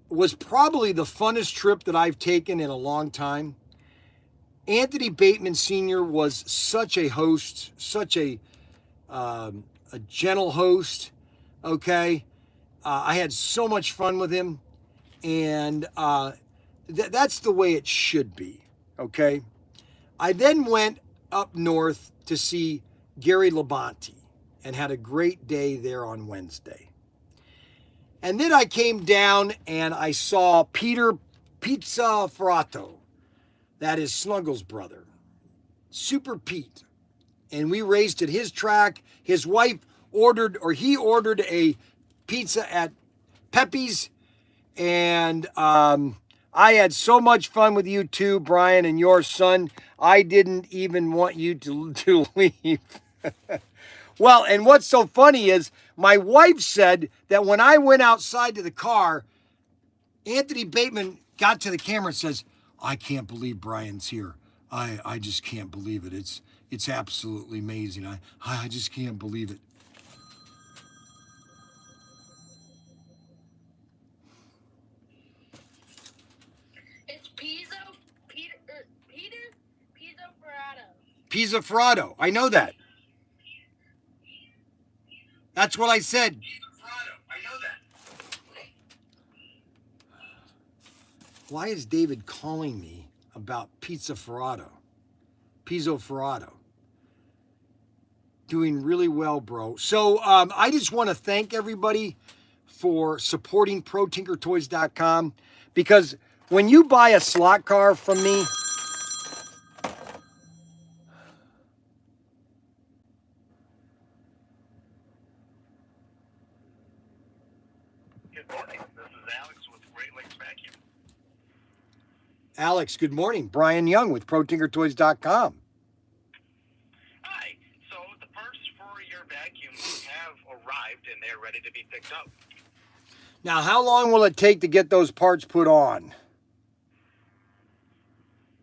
was probably the funnest trip that I've taken in a long time. Anthony Bateman Sr. was such a host, such a gentle host, okay? I had so much fun with him, and that's the way it should be, okay? I then went up north to see Gary Labonte and had a great day there on Wednesday. And then I came down and I saw Peter Pizza Ferrato. That is Snuggles' brother, Super Pete. And we raced at his track. His wife he ordered a pizza at Pepe's. And I had so much fun with you too, Bryan, and your son. I didn't even want you to leave. Well, and what's so funny is my wife said that when I went outside to the car, Anthony Bateman got to the camera and says, I can't believe Bryan's here. I just can't believe it. It's absolutely amazing. I just can't believe it. It's Pizza Ferrato. Pizza Ferrato. I know that. That's what I said. Why is David calling me about Pizza Ferrato? Pizzo Ferrato. Doing really well, bro. So I just want to thank everybody for supporting ProTinkerToys.com, because when you buy a slot car from me, Good morning. This is Alex with Great Lakes Vacuum. Alex, good morning. Bryan Young with ProTinkerToys.com. Hi. So the parts for your vacuum have arrived and they're ready to be picked up. Now, how long will it take to get those parts put on?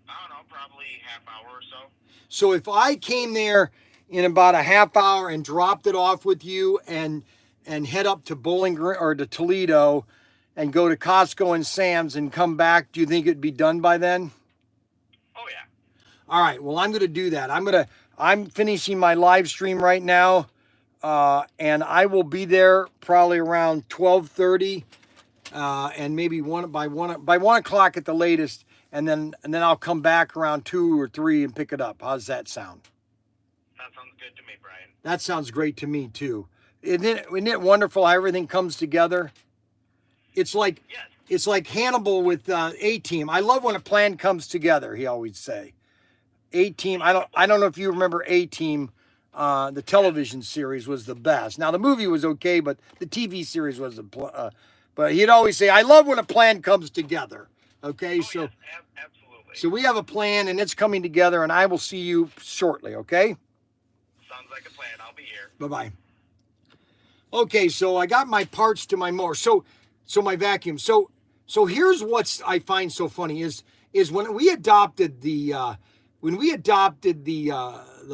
I don't know, probably half hour or so. So if I came there in about a half hour and dropped it off with you and head up to Bowling Green or to Toledo and go to Costco and Sam's and come back, do you think it'd be done by then? Oh yeah. All right, well, I'm going to do that. I'm finishing my live stream right now, and I will be there probably around 12:30, and maybe by one o'clock at the latest, and then I'll come back around 2 or 3 and pick it up. How's that sound? That sounds good to me, Bryan. That sounds great to me too. Isn't it wonderful how everything comes together? It's like Yes. It's like Hannibal with A-Team. I love when a plan comes together, he always say. A-Team, I don't know if you remember A-Team the television series was the best. Now the movie was okay, but the TV series was but he'd always say, "I love when a plan comes together." Okay, Oh, so yes, absolutely. so we have a plan and it's coming together, and I will see you shortly. Okay, Sounds like a plan. I'll be here. bye bye. Okay, so I got my parts to my mower. So my vacuum. So here's what I find so funny is when we adopted the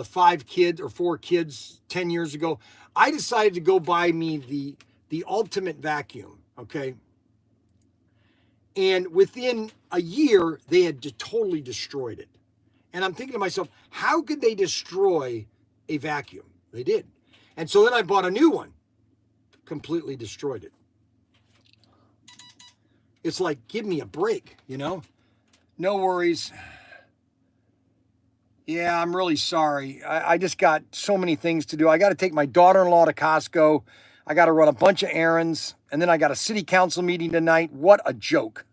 5 kids or 4 kids 10 years ago, I decided to go buy me the ultimate vacuum, okay? And within a year, they had totally destroyed it. And I'm thinking to myself, how could they destroy a vacuum? They did. And so then I bought a new one, completely destroyed it. It's like, give me a break, you know? No worries. Yeah, I'm really sorry. I just got so many things to do. I got to take my daughter-in-law to Costco. I got to run a bunch of errands. And then I got a city council meeting tonight. What a joke.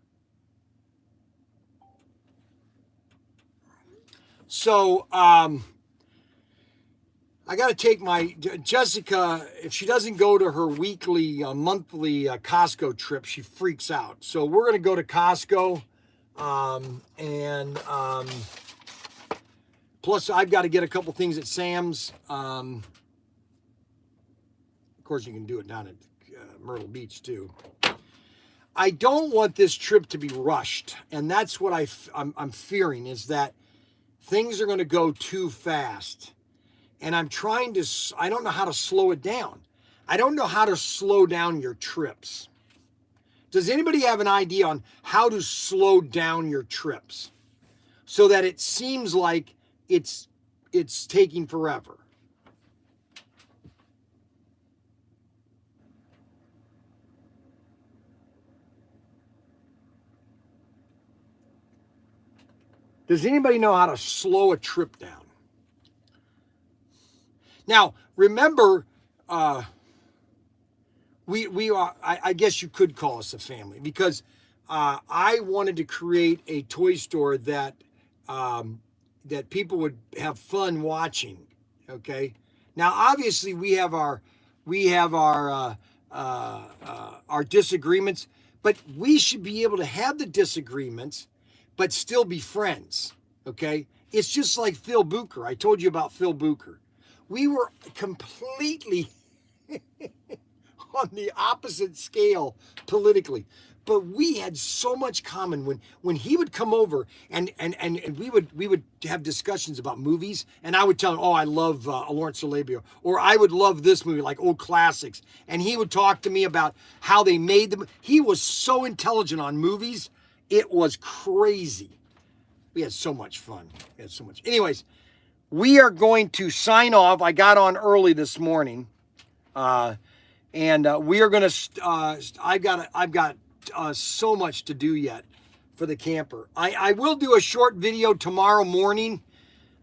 So, I got to take my Jessica, if she doesn't go to her weekly, monthly Costco trip, she freaks out. So we're going to go to Costco. Plus, I've got to get a couple things at Sam's. Of course, you can do it down at Myrtle Beach, too. I don't want this trip to be rushed. And that's what I'm fearing, is that things are going to go too fast. And I'm trying to, I don't know how to slow it down. I don't know how to slow down your trips. Does anybody have an idea on how to slow down your trips so that it seems like it's taking forever? Does anybody know how to slow a trip down? Now, remember, we are, I guess you could call us a family, because I wanted to create a toy store that that people would have fun watching. Okay. Now, obviously, we have our disagreements, but we should be able to have the disagreements, but still be friends. Okay. It's just like Phil Bucher. I told you about Phil Bucher. We were completely on the opposite scale politically, but we had so much common. When he would come over and we would have discussions about movies, and I would tell him, oh, I love Lawrence Olivier, or I would love this movie, like old classics, and he would talk to me about how they made them. He was so intelligent on movies, it was crazy. We had so much fun. We had so much. Anyways, we are going to sign off. I got on early this morning, and we are going to. I've got so much to do yet for the camper. I will do a short video tomorrow morning.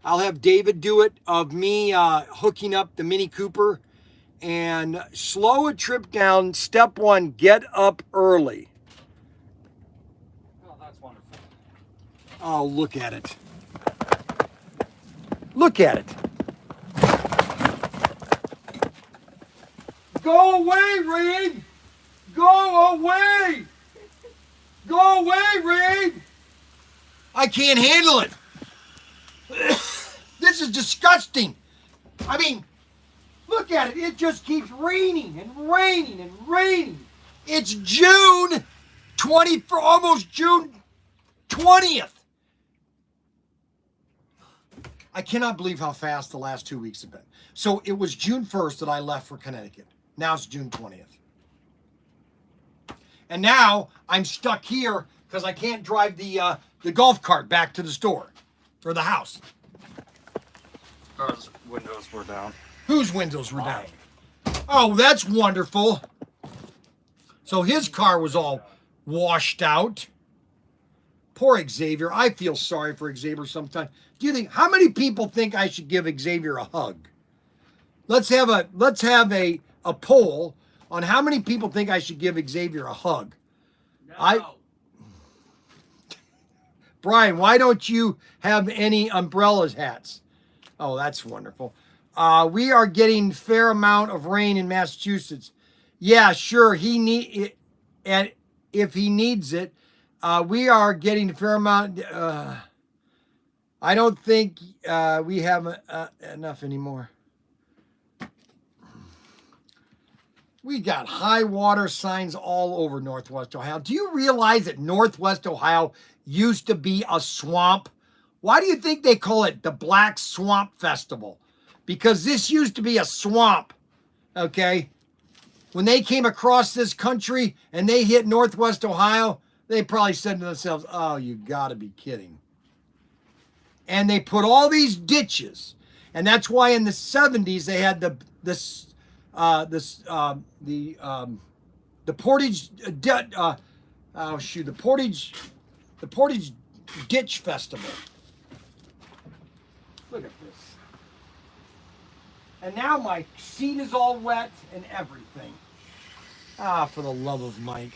I'll have David do it of me hooking up the Mini Cooper, and slow a trip down. Step 1: get up early. Oh, that's wonderful. Oh, look at it. Look at it. Go away, Reed! Go away! Go away, Reed! I can't handle it. This is disgusting. I mean, look at it. It just keeps raining and raining and raining. It's June 20, almost June 20th. I cannot believe how fast the last 2 weeks have been. So it was June 1st that I left for Connecticut. Now it's June 20th. And now I'm stuck here because I can't drive the golf cart back to the store or the house. Car's windows were down. Whose windows were down? Oh, that's wonderful. So his car was all washed out. Poor Xavier. I feel sorry for Xavier sometimes. Do you think, how many people think I should give Xavier a hug? Let's have a poll on how many people think I should give Xavier a hug. No. Bryan, why don't you have any umbrellas hats? Oh, that's wonderful. We are getting fair amount of rain in Massachusetts. Yeah, sure. He need it, and if he needs it, we are getting a fair amount. I don't think we have enough anymore. We got high water signs all over Northwest Ohio. Do you realize that Northwest Ohio used to be a swamp? Why do you think they call it the Black Swamp Festival? Because this used to be a swamp, okay? When they came across this country and they hit Northwest Ohio, they probably said to themselves, oh, you gotta be kidding. And they put all these ditches. And that's why in the 70s they had the Portage the Portage Ditch Festival. Look at this. And now my seat is all wet and everything. Ah, for the love of Mike.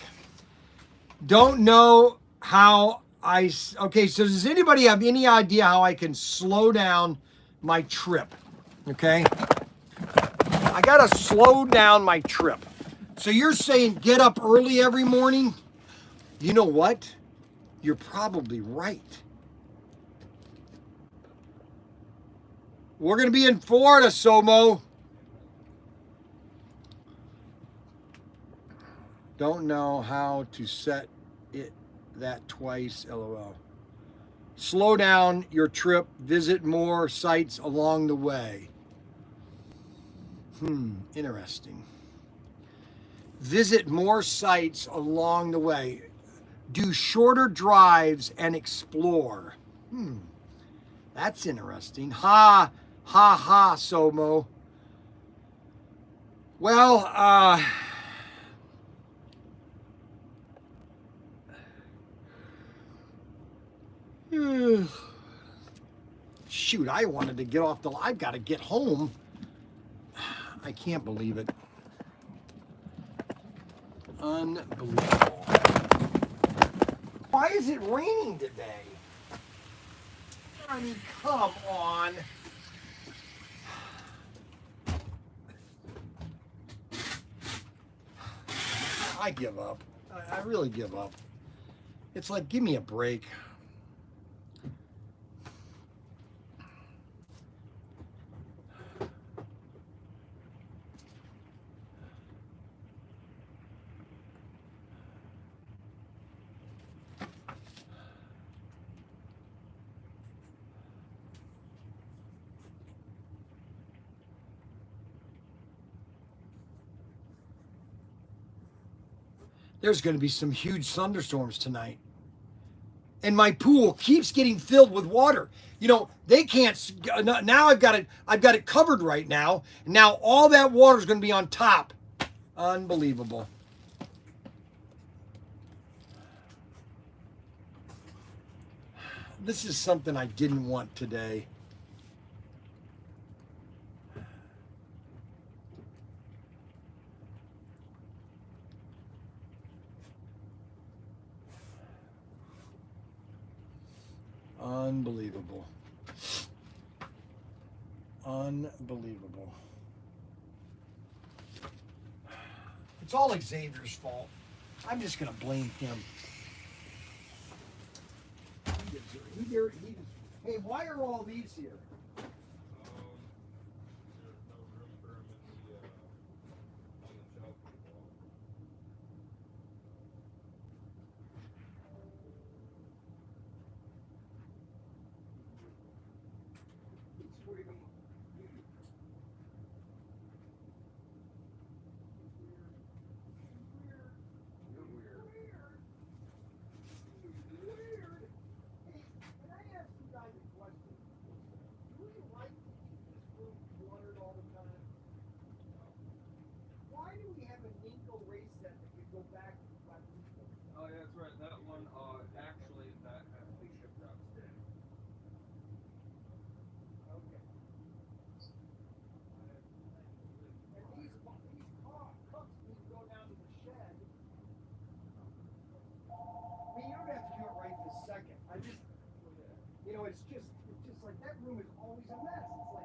Don't know how okay, so does anybody have any idea how I can slow down my trip? Okay? I gotta slow down my trip. So you're saying get up early every morning? You know what? You're probably right. We're gonna be in Florida, Somo. Don't know how to set it that twice, LOL. Slow down your trip. Visit more sites along the way. Interesting. Visit more sites along the way. Do shorter drives and explore. That's interesting. Ha, Somo. Well, shoot, I wanted to get off I've got to get home. I can't believe it. Unbelievable. Why is it raining today? I mean, come on. I give up. I really give up. It's like, give me a break. There's going to be some huge thunderstorms tonight. And my pool keeps getting filled with water. You know, they can't, now I've got it covered right now. And now all that water is going to be on top. Unbelievable. This is something I didn't want today. Unbelievable. Unbelievable. It's all Xavier's fault. I'm just going to blame him. Hey, why are all these here? There's no room for them on the shelf. Oh yeah, that's right. That one, actually, that has to be shipped out today. Okay. And these cups need to go down to the shed. I mean, you don't have to do it right this second. I just, you know, it's just like that room is always a mess. It's like,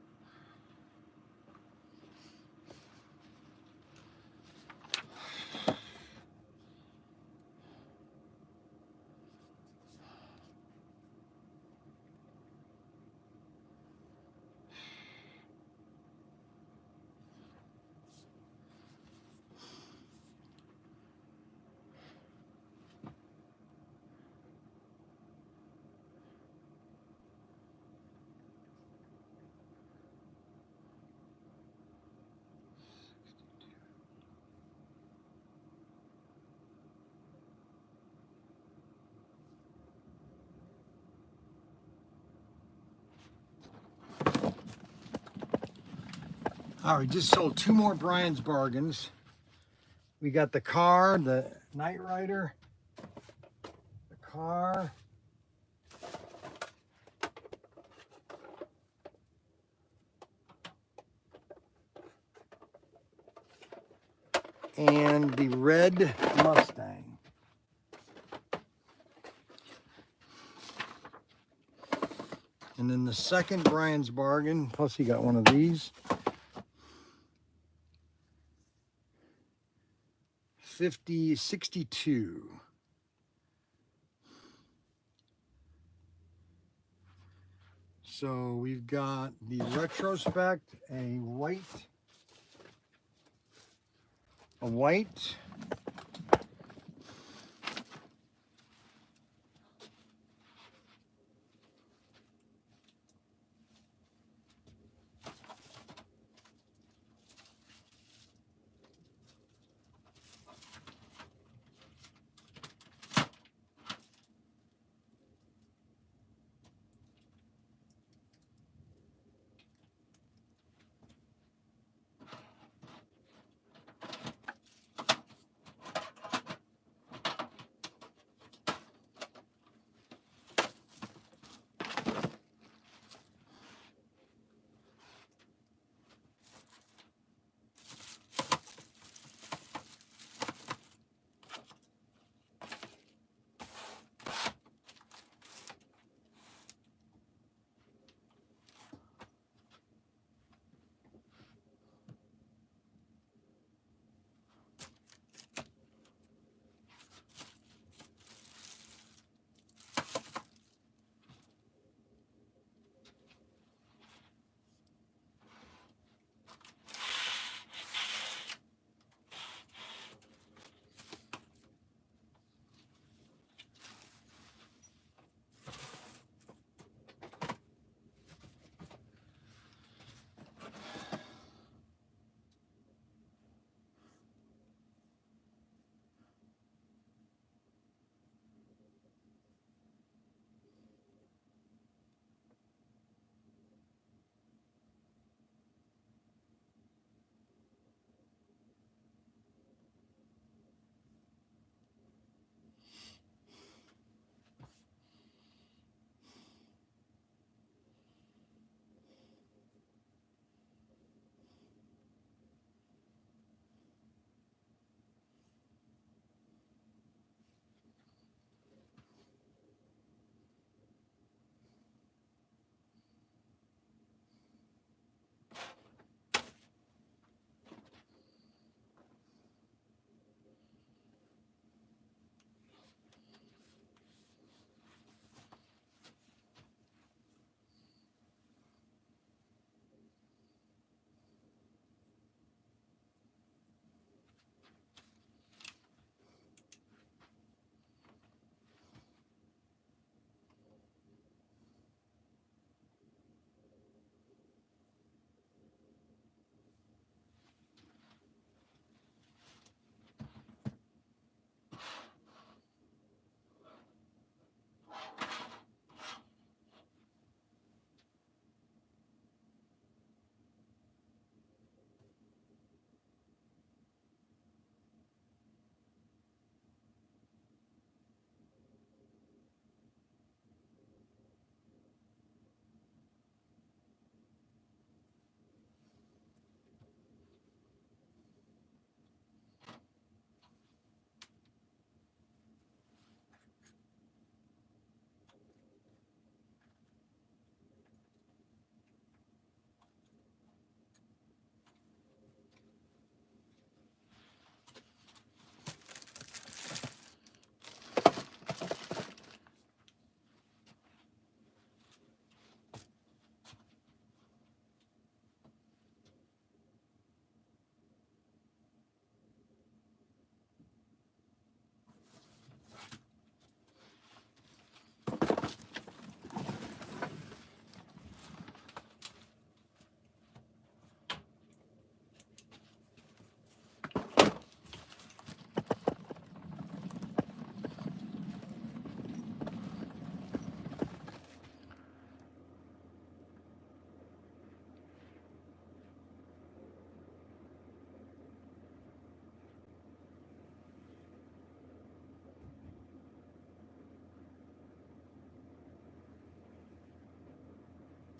All right, we just sold 2 more Bryan's bargains. We got the car, the Knight Rider, the car, and the red Mustang. And then the second Bryan's bargain, plus he got one of these. 62. So we've got the retrospect, a white,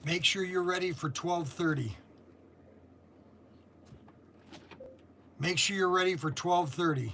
Make sure you're ready for 12:30. Make sure you're ready for 12:30.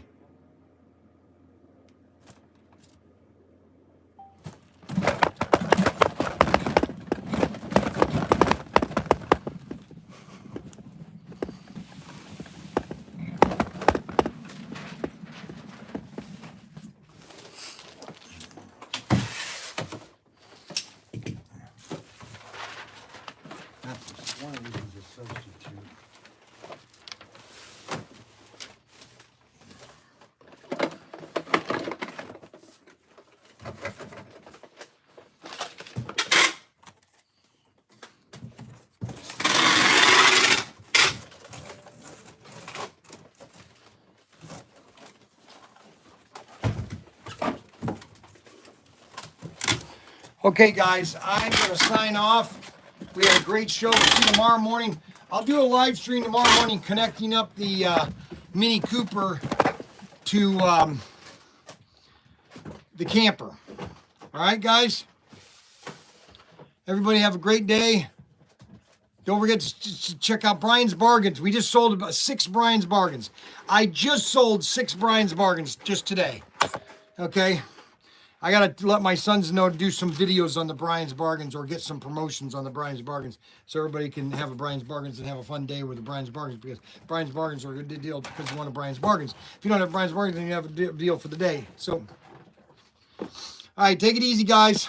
One of these is a substitute. Okay, guys, I'm going to sign off. We had a great show. We'll see you tomorrow morning. I'll do a live stream tomorrow morning connecting up the Mini Cooper to the camper. All right, guys? Everybody have a great day. Don't forget to check out Bryan's Bargains. We just sold about 6 Bryan's Bargains. I just sold 6 Bryan's Bargains just today. Okay? I got to let my sons know to do some videos on the Bryan's Bargains or get some promotions on the Bryan's Bargains so everybody can have a Bryan's Bargains and have a fun day with the Bryan's Bargains, because Bryan's Bargains are a good deal because you want a Bryan's Bargains. If you don't have Bryan's Bargains, then you have a deal for the day. So, all right, take it easy, guys.